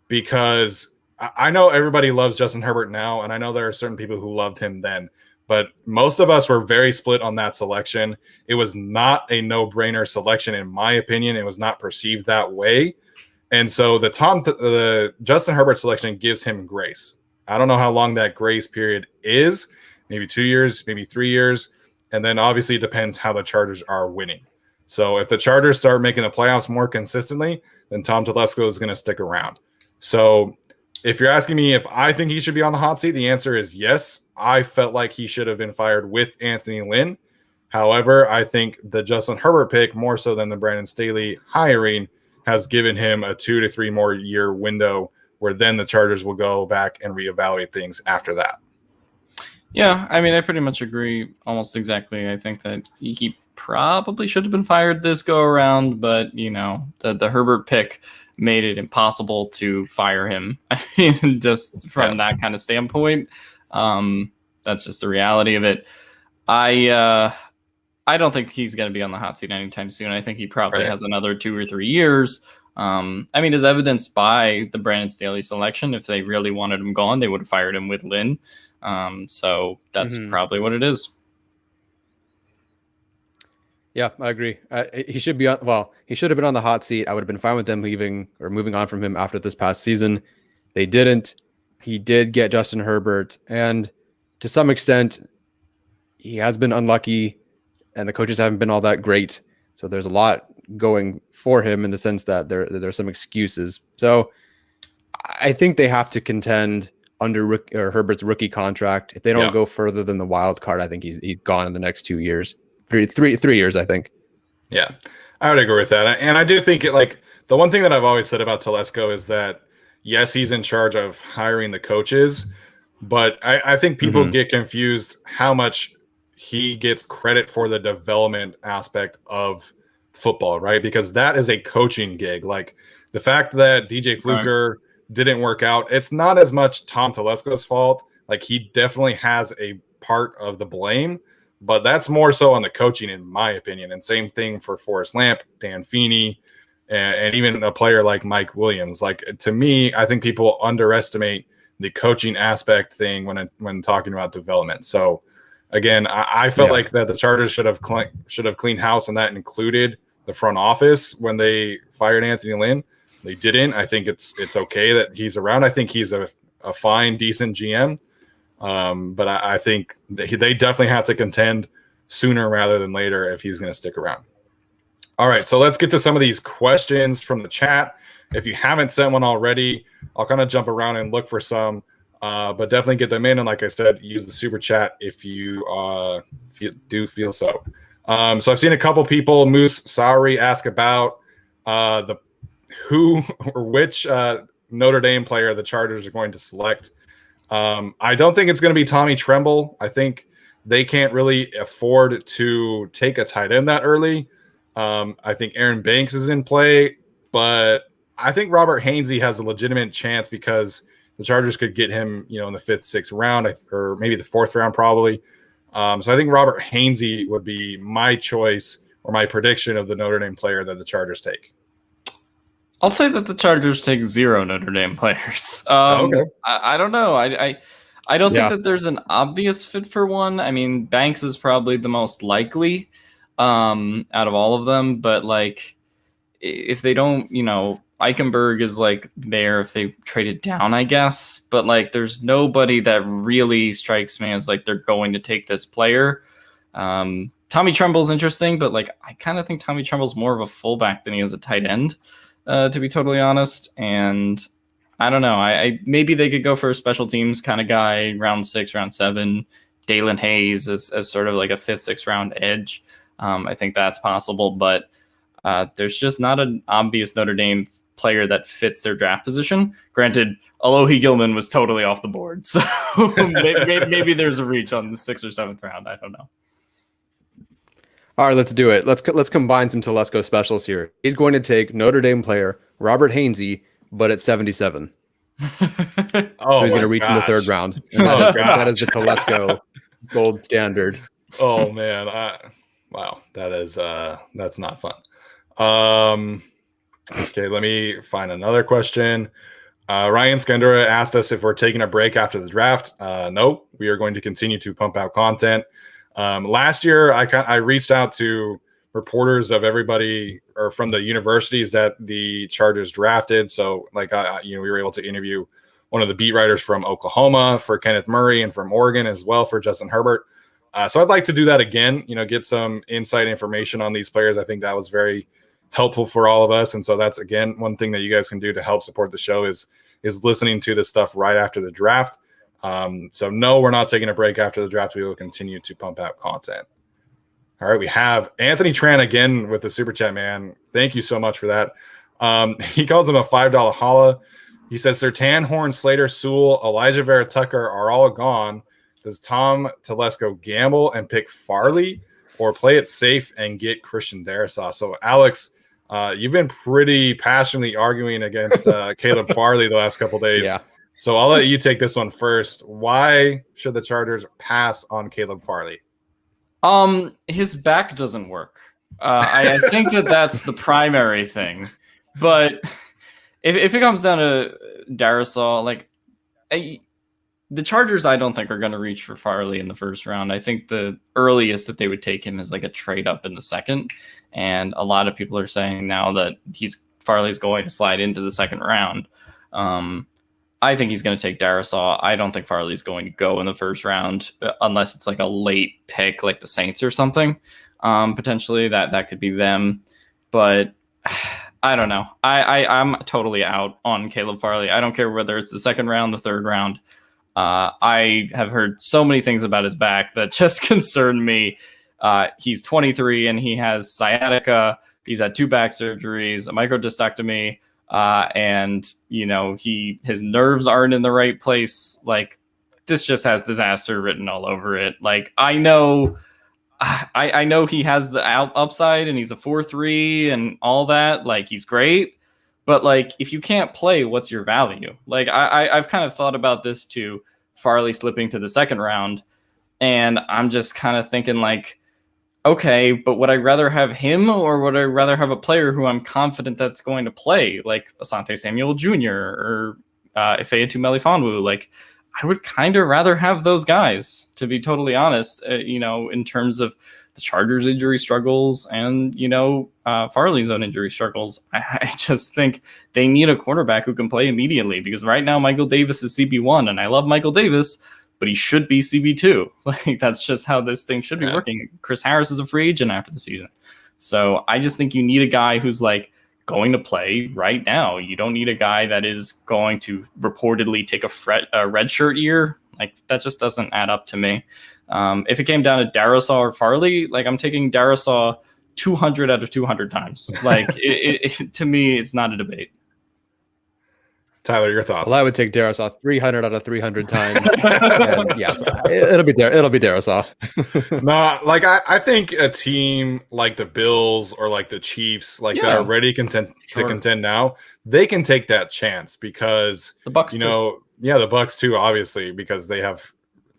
because I know everybody loves Justin Herbert now, and I know there are certain people who loved him then, but most of us were very split on that selection. It was not a no-brainer selection, in my opinion. It was not perceived that way. And so the Justin Herbert selection gives him grace. I don't know how long that grace period is, maybe 2 years, maybe 3 years. And then obviously it depends how the Chargers are winning. So if the Chargers start making the playoffs more consistently, then Tom Telesco is going to stick around. So if you're asking me if I think he should be on the hot seat, the answer is yes. I felt like he should have been fired with Anthony Lynn. However, I think the Justin Herbert pick, more so than the Brandon Staley hiring, has given him a 2 to 3 more year window where then the Chargers will go back and reevaluate things after that. Yeah, I mean, I pretty much agree almost exactly. I think that he probably should have been fired this go around, but, you know, the Herbert pick made it impossible to fire him. I mean, just from that kind of standpoint, that's just the reality of it. I don't think he's going to be on the hot seat anytime soon. I think he probably has another 2 or 3 years. I mean, as evidenced by the Brandon Staley selection, if they really wanted him gone, they would have fired him with Lynn. So that's probably what it is. Yeah, I agree. He should be he should have been on the hot seat. I would have been fine with them leaving or moving on from him after this past season. They didn't. He did get Justin Herbert, and to some extent, he has been unlucky, and the coaches haven't been all that great. So there's a lot going for him in the sense that there's some excuses. So I think they have to contend under Herbert's rookie contract. If they don't go further than the wild card, I think he's gone in the next 2 years. Three years, I think. Yeah, I would agree with that. And I do think the one thing that I've always said about Telesco is that, yes, he's in charge of hiring the coaches, but I think people get confused how much he gets credit for the development aspect of football, right? Because that is a coaching gig. Like the fact that DJ Fluker didn't work out, it's not as much Tom Telesco's fault. Like he definitely has a part of the blame, but that's more so on the coaching, in my opinion. And same thing for Forrest Lamp, Dan Feeney, and even a player like Mike Williams. Like to me, I think people underestimate the coaching aspect thing when talking about development. So again, I felt like that the Chargers should have cleaned house, and that included the front office when they fired Anthony Lynn. They didn't. I think it's okay that he's around. I think he's a fine, decent GM. But I think they definitely have to contend sooner rather than later if he's going to stick around. All right, so let's get to some of these questions from the chat. If you haven't sent one already, I'll kind of jump around and look for some, but definitely get them in. And like I said, use the super chat if you do feel so. So I've seen a couple people, Moose Sari, ask about which Notre Dame player the Chargers are going to select. I don't think it's going to be Tommy Tremble. I think they can't really afford to take a tight end that early. I think Aaron Banks is in play, but I think Robert Hainsey has a legitimate chance because the Chargers could get him, in the 5th, 6th round, or maybe the 4th round, probably. So I think Robert Hainsey would be my choice or my prediction of the Notre Dame player that the Chargers take. I'll say that the Chargers take 0 Notre Dame players. Okay. I don't know. I don't think that there's an obvious fit for one. I mean, Banks is probably the most likely out of all of them. But, like, if they don't, Eichenberg is, like, there if they trade it down, I guess. But, like, there's nobody that really strikes me as, like, they're going to take this player. Tommy Tremble's interesting, but, like, I kind of think Tommy Tremble's more of a fullback than he is a tight end. To be totally honest. And I don't know. I maybe they could go for a special teams kind of guy, round 6, round 7. Dalen Hayes as sort of like a 5th, 6th round edge. I think that's possible, but there's just not an obvious Notre Dame player that fits their draft position. Granted, Alohi Gilman was totally off the board, so maybe there's a reach on the 6th or 7th round. I don't know. All right, let's do it. Let's combine some Telesco specials here. He's going to take Notre Dame player Robert Hainsey, but at 77. So he's going to reach in the 3rd round. And that is the Telesco gold standard. Oh man, wow, that is that's not fun. Okay, let me find another question. Ryan Skandura asked us if we're taking a break after the draft. No, we are going to continue to pump out content. Last year, I reached out to reporters of everybody or from the universities that the Chargers drafted. So, like, we were able to interview one of the beat writers from Oklahoma for Kenneth Murray and from Oregon as well for Justin Herbert. So I'd like to do that again, get some inside information on these players. I think that was very helpful for all of us. And so that's, again, one thing that you guys can do to help support the show is listening to this stuff right after the draft. So no, we're not taking a break after the draft. We will continue to pump out content. All right, we have Anthony Tran again with the super chat, man. Thank you so much for that. He calls him a $5 holla. He says, Sertan, Horn, Slater, Sewell, Elijah Vera Tucker are all gone. Does Tom Telesco gamble and pick Farley or play it safe and get Christian Darrisaw? So, Alex, you've been pretty passionately arguing against Caleb Farley the last couple days. Yeah. So I'll let you take this one first. Why should the Chargers pass on Caleb Farley? His back doesn't work. I think that's the primary thing. But if it comes down to Darrisaw, the Chargers, I don't think are going to reach for Farley in the first round. I think the earliest that they would take him is like a trade up in the second. And a lot of people are saying now that Farley's going to slide into the second round. I think he's going to take Darrisaw. I don't think Farley's going to go in the first round unless it's like a late pick, like the Saints or something. Potentially that could be them. But I don't know. I'm totally out on Caleb Farley. I don't care whether it's the second round, the third round. I have heard so many things about his back that just concern me. He's 23 and he has sciatica. He's had 2 back surgeries, a microdiscectomy, and his nerves aren't in the right place. Like, this just has disaster written all over it. Like, I know he has the upside and he's a 4.3 and all that. Like, he's great. But, like, if you can't play, what's your value? Like, I've kind of thought about this too, Farley slipping to the second round. And I'm just kind of thinking, like, okay, but would I rather have him or would I rather have a player who I'm confident that's going to play, like Asante Samuel Jr. or Ifeatu Melifonwu? Like, I would kind of rather have those guys, to be totally honest, in terms of the Chargers' injury struggles and, Farley's own injury struggles. I just think they need a quarterback who can play immediately, because right now Michael Davis is CB1, and I love Michael Davis, but he should be CB2. Like, that's just how this thing should be working. Chris Harris is a free agent after the season. So I just think you need a guy who's like going to play right now. You don't need a guy that is going to reportedly take a red shirt year. Like, that just doesn't add up to me. If it came down to Darrisaw or Farley, like, I'm taking Darrisaw 200 out of 200 times. Like, to me, it's not a debate. Tyler, your thoughts? Well, I would take Darrisaw 300 out of 300 times. And yeah, so it'll be Darrisaw. No, like, I think a team like the Bills or like the Chiefs, like, that are ready to contend now, they can take that chance, because the Bucs, the Bucs too, obviously, because they have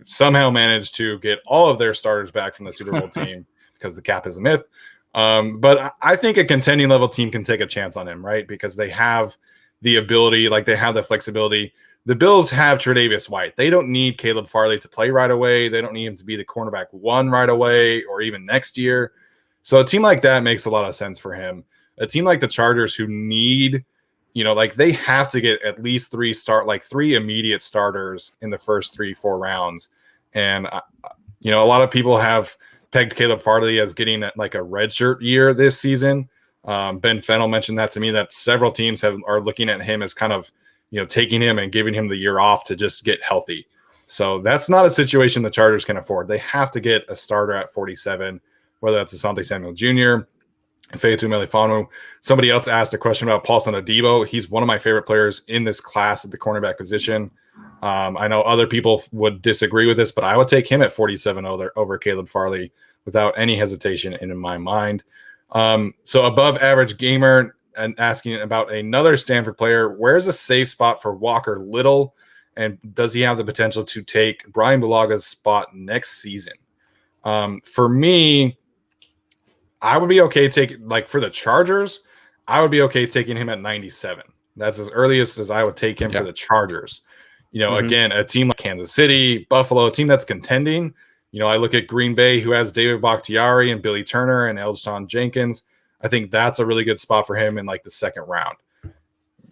somehow managed to get all of their starters back from the Super Bowl team, because the cap is a myth. But I think a contending level team can take a chance on him, right? Because they have the ability, like, they have the flexibility. The Bills have Tre'Davious White. They don't need Caleb Farley to play right away. They don't need him to be the cornerback 1 right away or even next year. So a team like that makes a lot of sense for him. A team like the Chargers, who need, they have to get at least 3 immediate starters in the first 3-4 rounds. And, a lot of people have pegged Caleb Farley as getting like a redshirt year this season. Ben Fennell mentioned that to me, that several teams are looking at him as kind of, taking him and giving him the year off to just get healthy. So that's not a situation the Chargers can afford. They have to get a starter at 47, whether that's Asante Samuel Jr., Ifeatu Melifonwu. Somebody else asked a question about Paulson Adebo. He's one of my favorite players in this class at the cornerback position. I know other people would disagree with this, but I would take him at 47 over Caleb Farley without any hesitation in my mind. So above average gamer and asking about another Stanford player, where's a safe spot for Walker Little? And does he have the potential to take Brian Bulaga's spot next season? For me, I would be okay taking, like, for the Chargers, I would be okay taking him at 97. That's as earliest as I would take him for the Chargers. Again, a team like Kansas City, Buffalo, a team that's contending. I look at Green Bay, who has David Bakhtiari and Billy Turner and Elgton Jenkins. I think that's a really good spot for him in like the second round.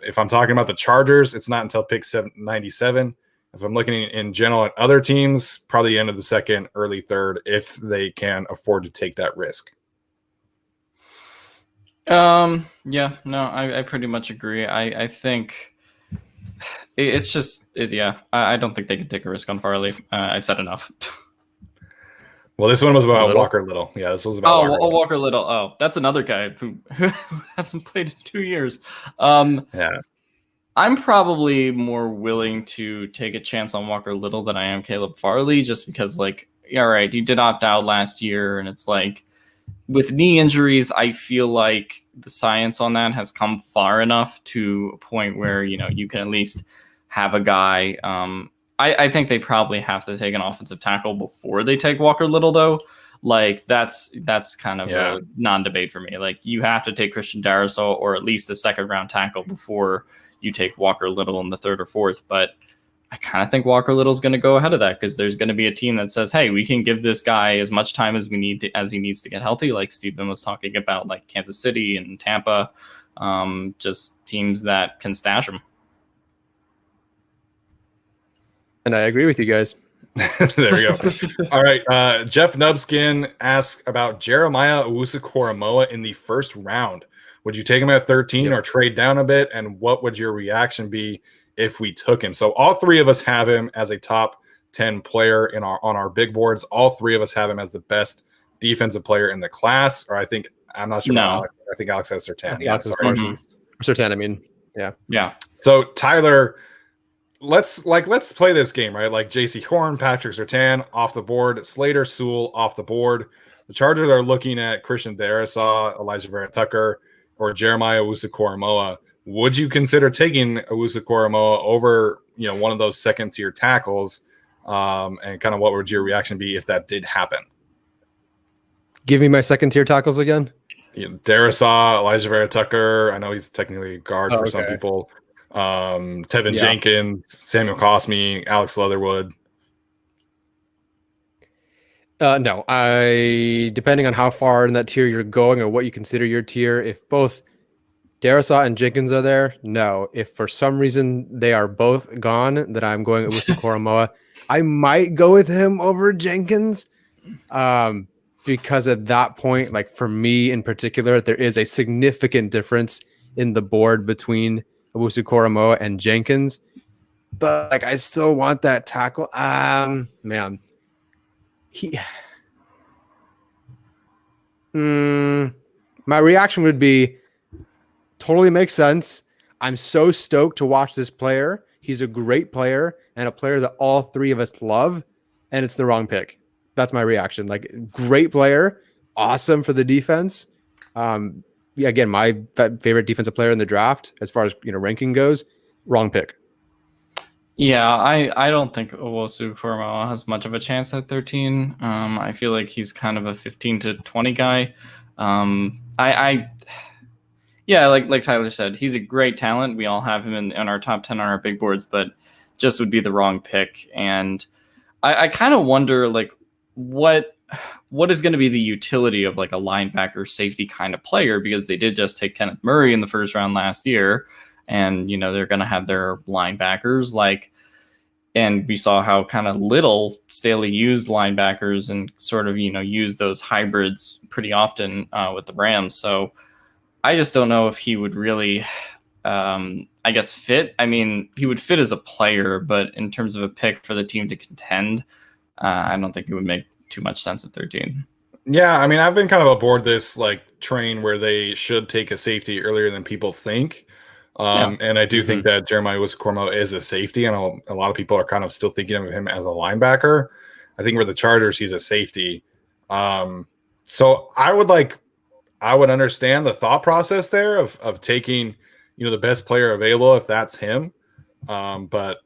If I'm talking about the Chargers, it's not until pick 97. If I'm looking in general at other teams, probably the end of the second, early third, if they can afford to take that risk. Yeah, no, I pretty much agree. I think it's just, I don't think they could take a risk on Farley. I've said enough. Well, this one was about Walker Little. Yeah, this was about Walker Little. Oh, that's another guy who hasn't played in 2 years. Yeah. I'm probably more willing to take a chance on Walker Little than I am Caleb Farley, just because, like, all right, he did opt out last year, and it's like, with knee injuries, I feel like the science on that has come far enough to a point where, you can at least have a guy. I think they probably have to take an offensive tackle before they take Walker Little, though. Like, that's kind of a non-debate for me. Like, you have to take Christian Darrisaw or at least a second-round tackle before you take Walker Little in the third or fourth. But I kind of think Walker Little's going to go ahead of that, because there's going to be a team that says, hey, we can give this guy as much time as as he needs to get healthy. Like Stephen was talking about, like Kansas City and Tampa, just teams that can stash him. And I agree with you guys. There we go. All right. Jeff Nubskin asks about Jeremiah Owusu-Koramoah in the first round. Would you take him at 13 or trade down a bit? And what would your reaction be if we took him? So all three of us have him as a top 10 player on our big boards. All three of us have him as the best defensive player in the class. Or I'm not sure. No. Alex. I think Alex has Surtain. Yeah, sorry. Surtain, I mean, yeah. Yeah. So Tyler, let's play this game, right? Like JC Horn, Patrick Surtain off the board, Slater Sewell off the board. The Chargers are looking at Christian Darrisaw, Elijah Vera Tucker, or Jeremiah Owusu-Koramoah. Would you consider taking Owusu-Koramoah over, one of those second tier tackles? And kind of what would your reaction be if that did happen? Give me my second tier tackles again. Darrisaw, Elijah Vera Tucker. I know he's technically a guard for some people. Tevin Jenkins, Samuel Cosme, Alex Leatherwood. No, depending on how far in that tier you're going or what you consider your tier, if both Darrisaw and Jenkins are there, no. If for some reason they are both gone, then I'm going Owusu-Koramoah. I might go with him over Jenkins, because at that point, like for me in particular, there is a significant difference in the board between Owusu-Koramoah and Jenkins. But like, I still want that tackle. Man. My reaction would be totally makes sense. I'm so stoked to watch this player. He's a great player and a player that all three of us love, and it's the wrong pick. That's my reaction. Like, great player, awesome for the defense. Again, my favorite defensive player in the draft as far as ranking goes. Wrong pick. Yeah, I don't think Owusu-Koramoah has much of a chance at 13. I feel like he's kind of a 15 to 20 guy. Like Tyler said, he's a great talent. We all have him in our top 10 on our big boards, but just would be the wrong pick. And I kind of wonder, like, what is going to be the utility of like a linebacker safety kind of player, because they did just take Kenneth Murray in the first round last year. And, they're going to have their linebackers and we saw how kind of little Staley used linebackers and sort of, use those hybrids pretty often with the Rams. So I just don't know if he would really, fit. I mean, he would fit as a player, but in terms of a pick for the team to contend, I don't think it would make too much sense at 13. Yeah, I mean, I've been kind of aboard this train where they should take a safety earlier than people think. And I do think that Jeremiah Owusu-Koramoah is a safety. I know a lot of people are kind of still thinking of him as a linebacker. I think for the Chargers, he's a safety. So I would understand the thought process there of taking, the best player available if that's him. But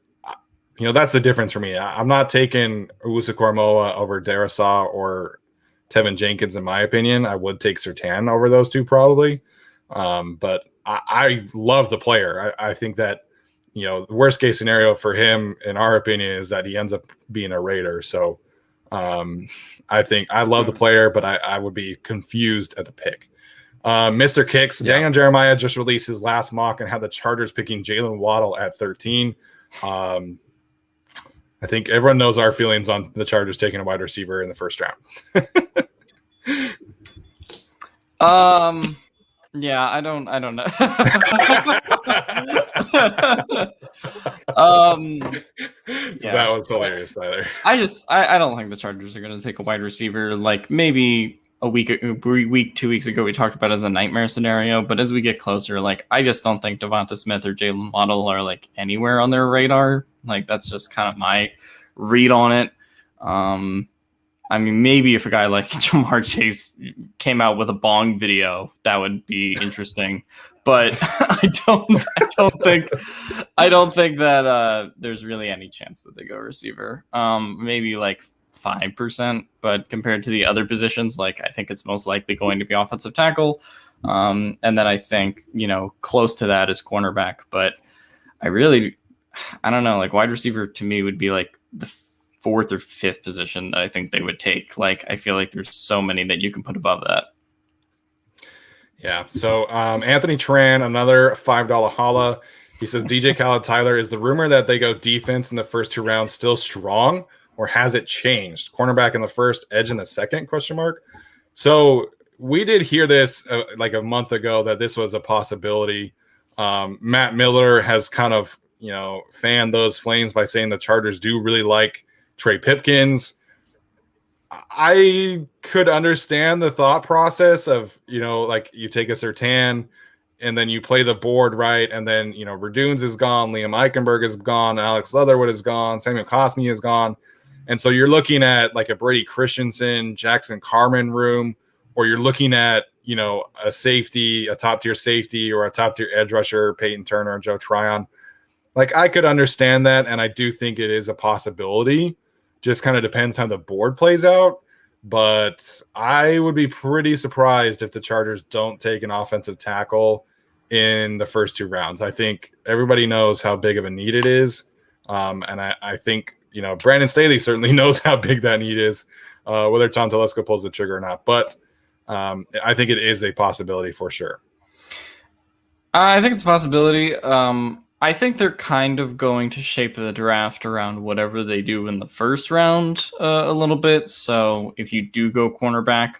that's the difference for me. I'm not taking Owusu-Koramoah over Darrisaw or Tevin Jenkins, in my opinion. I would take Surtain over those two probably. But I love the player. I think that, the worst case scenario for him, in our opinion, is that he ends up being a Raider. So I think I love the player, but I would be confused at the pick. Mr. Kicks, Daniel Jeremiah just released his last mock and had the Chargers picking Jalen Waddle at 13. I think everyone knows our feelings on the Chargers taking a wide receiver in the first round. Yeah, I don't know. Yeah. That was hilarious, Tyler. I don't think the Chargers are going to take a wide receiver. Like maybe a week, 2 weeks ago, we talked about it as a nightmare scenario. But as we get closer, like I just don't think Devonta Smith or Jalen Waddle are like anywhere on their radar. Like that's just kind of my read on it. I mean, maybe if a guy like Jamar Chase came out with a bong video, that would be interesting. But I don't think that there's really any chance that they go receiver. Maybe like 5%, but compared to the other positions, like I think it's most likely going to be offensive tackle. And then I think, close to that is cornerback. But I don't know, like wide receiver to me would be like the fourth or fifth position that I think they would take. Like, I feel like there's so many that you can put above that. Yeah. So Anthony Tran, another $5 holla. He says, DJ Khaled Tyler, is the rumor that they go defense in the first 2 rounds still strong, or has it changed? Cornerback in the first, edge in the second, ? So we did hear this like a month ago that this was a possibility. Matt Miller has kind of, fanned those flames by saying the Chargers do really like Trey Pipkins. I could understand the thought process of, like you take a Surtain and then you play the board right. And then, Radunes is gone. Liam Eichenberg is gone. Alex Leatherwood is gone. Samuel Cosmi is gone. And so you're looking at like a Brady Christensen, Jackson Carman room, or you're looking at, a safety, a top tier safety, or a top tier edge rusher, Peyton Turner and Joe Tryon. Like I could understand that. And I do think it is a possibility. Just kind of depends how the board plays out. But I would be pretty surprised if the Chargers don't take an offensive tackle in the first 2 rounds. I think everybody knows how big of a need it is. And I think, Brandon Staley certainly knows how big that need is, whether Tom Telesco pulls the trigger or not. But I think it is a possibility for sure. I think it's a possibility. I think they're kind of going to shape the draft around whatever they do in the first round a little bit. So if you do go cornerback,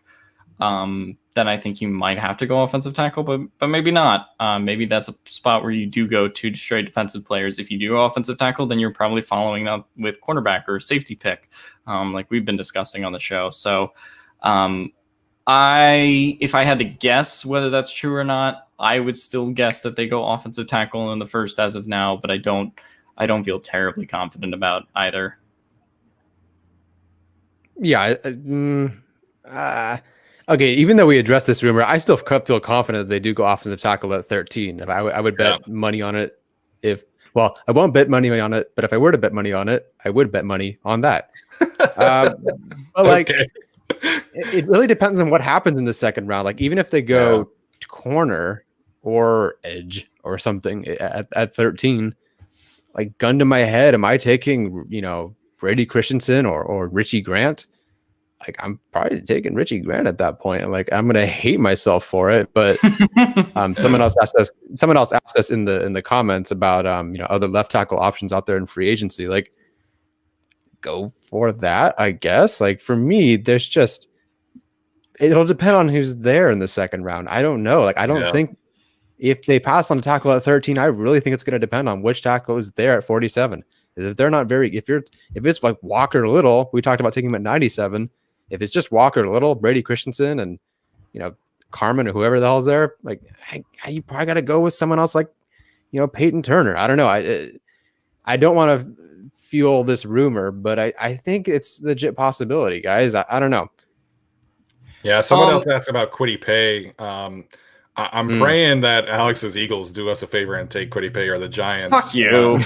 then I think you might have to go offensive tackle, but maybe not. Maybe that's a spot where you do go 2 straight defensive players. If you do go offensive tackle, then you're probably following up with cornerback or safety pick, like we've been discussing on the show. So if I had to guess whether that's true or not, I would still guess that they go offensive tackle in the first as of now, but I don't feel terribly confident about either. Yeah. Okay. Even though we addressed this rumor, I still feel confident that they do go offensive tackle at 13. I would bet money on it. I won't bet money on it, but if I were to bet money on it, I would bet money on that. But like, it really depends on what happens in the second round. Like even if they go corner or edge or something at 13, like gun to my head, am I taking, Brady Christensen or Richie Grant? Like I'm probably taking Richie Grant at that point. Like I'm gonna hate myself for it. But someone else asked us in the comments about other left tackle options out there in free agency. Like go for that, I guess. Like for me, it'll depend on who's there in the second round. I don't know. Like I don't think if they pass on a tackle at 13, I really think it's going to depend on which tackle is there at 47. If they're not if it's like Walker Little, we talked about taking him at 97. If it's just Walker Little, Brady Christensen, and Carmen or whoever the hell's there, like you probably got to go with someone else like Peyton Turner. I don't know. I don't want to fuel this rumor, but I think it's legit possibility, guys. I don't know. Yeah, someone else asked about Kwity Paye. I'm praying that Alex's Eagles do us a favor and take Kwity Paye or the Giants. Fuck you.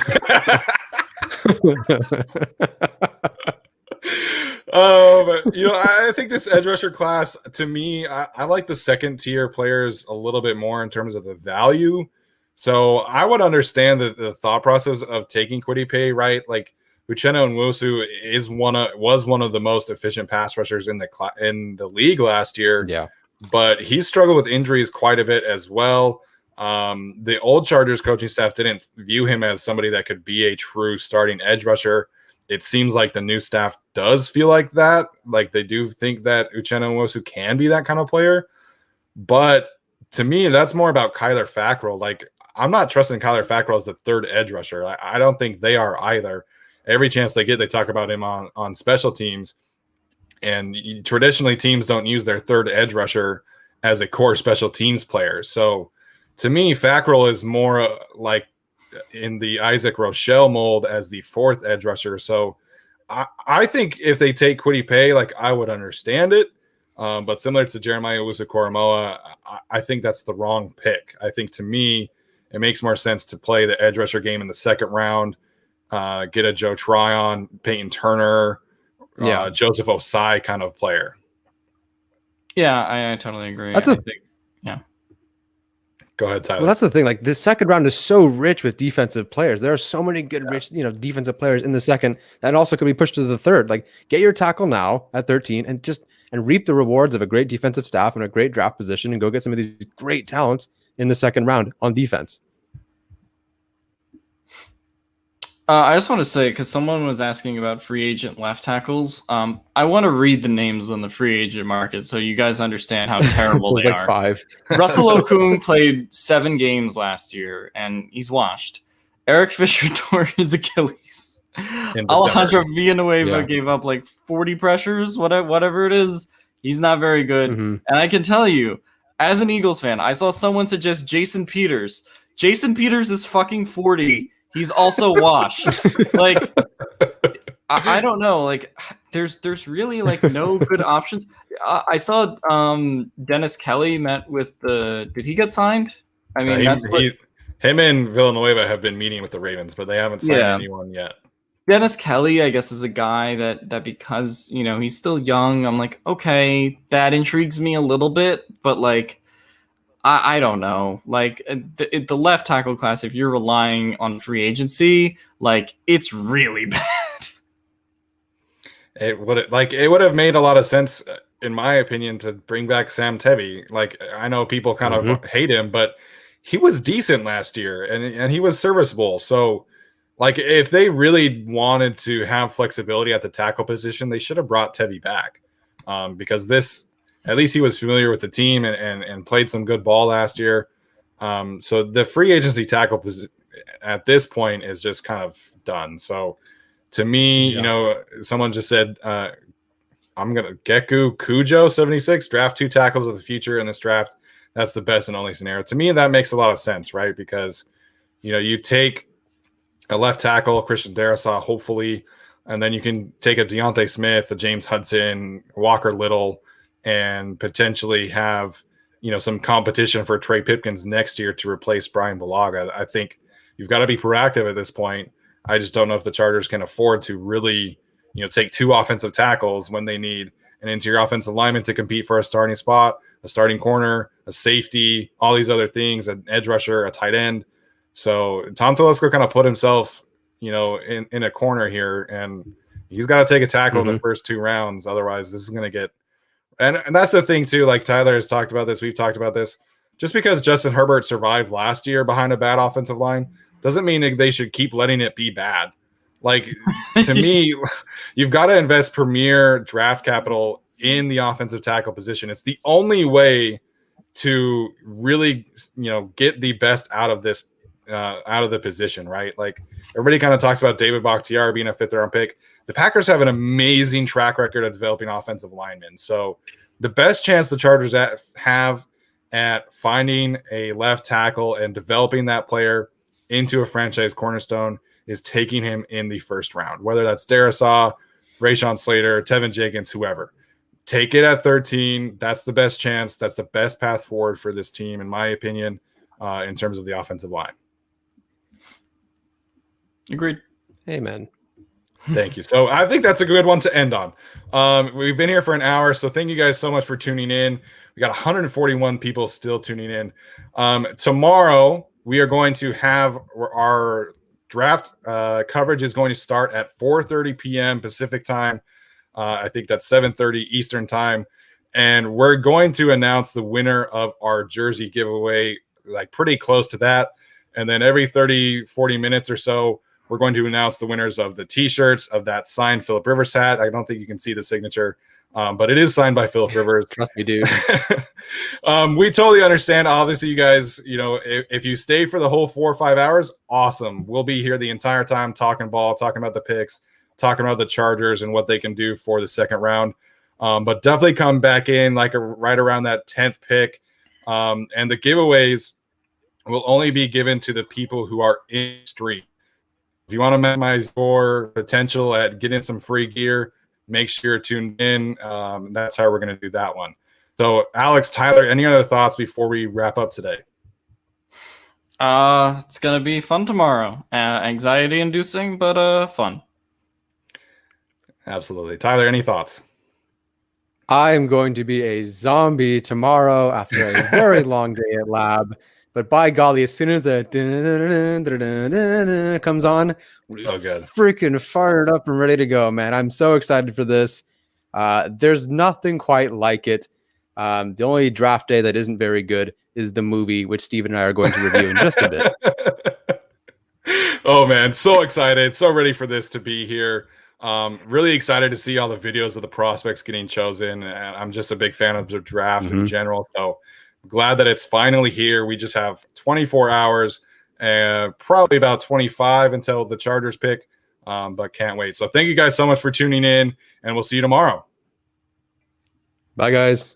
I think this edge rusher class, to me, I like the second tier players a little bit more in terms of the value. So I would understand the thought process of taking Kwity Paye, right? Like Uchenna Nwosu was one of the most efficient pass rushers in the league last year. Yeah. But he's struggled with injuries quite a bit as well. The old Chargers coaching staff didn't view him as somebody that could be a true starting edge rusher. It seems like the new staff does feel like that. Like they do think that Uchenna Nwosu can be that kind of player. But to me, that's more about Kyler Fackrell. Like I'm not trusting Kyler Fackrell as the third edge rusher. I don't think they are either. Every chance they get, they talk about him on special teams. And traditionally, teams don't use their third edge rusher as a core special teams player. So to me, Fackrell is more like in the Isaac Rochelle mold as the fourth edge rusher. So I think if they take Kwity Paye, like I would understand it. But similar to Jeremiah Owusu-Koramoah, I think that's the wrong pick. I think to me, it makes more sense to play the edge rusher game in the second round, get a Joe Tryon, Peyton Turner, Joseph Osai kind of player. Yeah, I totally agree. Go ahead, Tyler. Well, that's the thing. Like this second round is so rich with defensive players. There are so many good, rich, defensive players in the second that also could be pushed to the third. Like get your tackle now at 13 and reap the rewards of a great defensive staff and a great draft position and go get some of these great talents in the second round on defense. I just want to say, because someone was asking about free agent left tackles, I want to read the names on the free agent market so you guys understand how terrible they are. 5. Russell Okung played 7 games last year, and he's washed. Eric Fisher tore his Achilles. Alejandro Villanueva gave up like 40 pressures, whatever it is. He's not very good. Mm-hmm. And I can tell you, as an Eagles fan, I saw someone suggest Jason Peters. Jason Peters is fucking 40. He's also washed. Like, I don't know. Like, there's really like no good options. I saw Dennis Kelly met with did he get signed? I mean, him and Villanueva have been meeting with the Ravens, but they haven't signed anyone yet. Dennis Kelly, I guess, is a guy that because he's still young, I'm like, okay, that intrigues me a little bit, but like. I don't know. Like the left tackle class, if you're relying on free agency, like it's really bad. It would have made a lot of sense, in my opinion, to bring back Sam Tevi. Like I know people kind of hate him, but he was decent last year and he was serviceable. So like if they really wanted to have flexibility at the tackle position, they should have brought Tevi back because at least he was familiar with the team and played some good ball last year. So the free agency tackle at this point is just kind of done. So to me, someone just said, I'm going to Geku Kujo 76, draft 2 tackles of the future in this draft. That's the best and only scenario. To me, that makes a lot of sense, right? Because, you take a left tackle, Christian Darrisaw, hopefully, and then you can take a Deontay Smith, a James Hudson, Walker Little, and potentially have, some competition for Trey Pipkins next year to replace Brian Bulaga. I think you've got to be proactive at this point. I just don't know if the Chargers can afford to really, take 2 offensive tackles when they need an interior offensive lineman to compete for a starting spot, a starting corner, a safety, all these other things, an edge rusher, a tight end. So Tom Telesco kind of put himself, in a corner here, and he's got to take a tackle in the first 2 rounds. Otherwise, this is going to get. And that's the thing, too. Like Tyler has talked about this. We've talked about this. Just because Justin Herbert survived last year behind a bad offensive line doesn't mean they should keep letting it be bad. Like, to me, you've got to invest premier draft capital in the offensive tackle position. It's the only way to really, get the best out of this, out of the position, right? Like, everybody kind of talks about David Bakhtiari being a 5th-round pick. The Packers have an amazing track record of developing offensive linemen. So the best chance the Chargers have at finding a left tackle and developing that player into a franchise cornerstone is taking him in the first round, whether that's Darrisaw, Rashawn Slater, Tevin Jenkins, whoever. Take it at 13. That's the best chance. That's the best path forward for this team, in my opinion, in terms of the offensive line. Agreed. Amen. Thank you. So I think that's a good one to end on. We've been here for an hour, so thank you guys so much for tuning in. We got 141 people still tuning in. Tomorrow we are going to have our draft coverage is going to start at 4:30 p.m. Pacific time. I think that's 7:30 Eastern time, and we're going to announce the winner of our jersey giveaway, like pretty close to that. And then every 30, 40 minutes or so, we're going to announce the winners of the T-shirts, of that signed Phillip Rivers hat. I don't think you can see the signature, but it is signed by Phillip Rivers. Trust me, dude. We totally understand. Obviously, you guys, if you stay for the whole 4 or 5 hours, awesome. We'll be here the entire time talking ball, talking about the picks, talking about the Chargers and what they can do for the second round. But definitely come back in right around that 10th pick. And the giveaways will only be given to the people who are in stream. If you want to maximize your potential at getting some free gear, make sure you're tuned in. That's how we're going to do that one. So, Alex, Tyler, any other thoughts before we wrap up today? It's going to be fun tomorrow. Anxiety-inducing, but fun. Absolutely. Tyler, any thoughts? I am going to be a zombie tomorrow after a very long day at lab. But by golly, as soon as the comes on, So good. Freaking fired up and ready to go, man. I'm so excited for this. There's nothing quite like it. The only draft day that isn't very good is the movie, which Steve and I are going to review in just a bit. Oh, man. So excited. So ready for this to be here. Really excited to see all the videos of the prospects getting chosen. And I'm just a big fan of the draft in general. So glad that it's finally here. We just have 24 hours and probably about 25 until the Chargers pick, but can't wait. So thank you guys so much for tuning in, and we'll see you tomorrow. Bye, guys.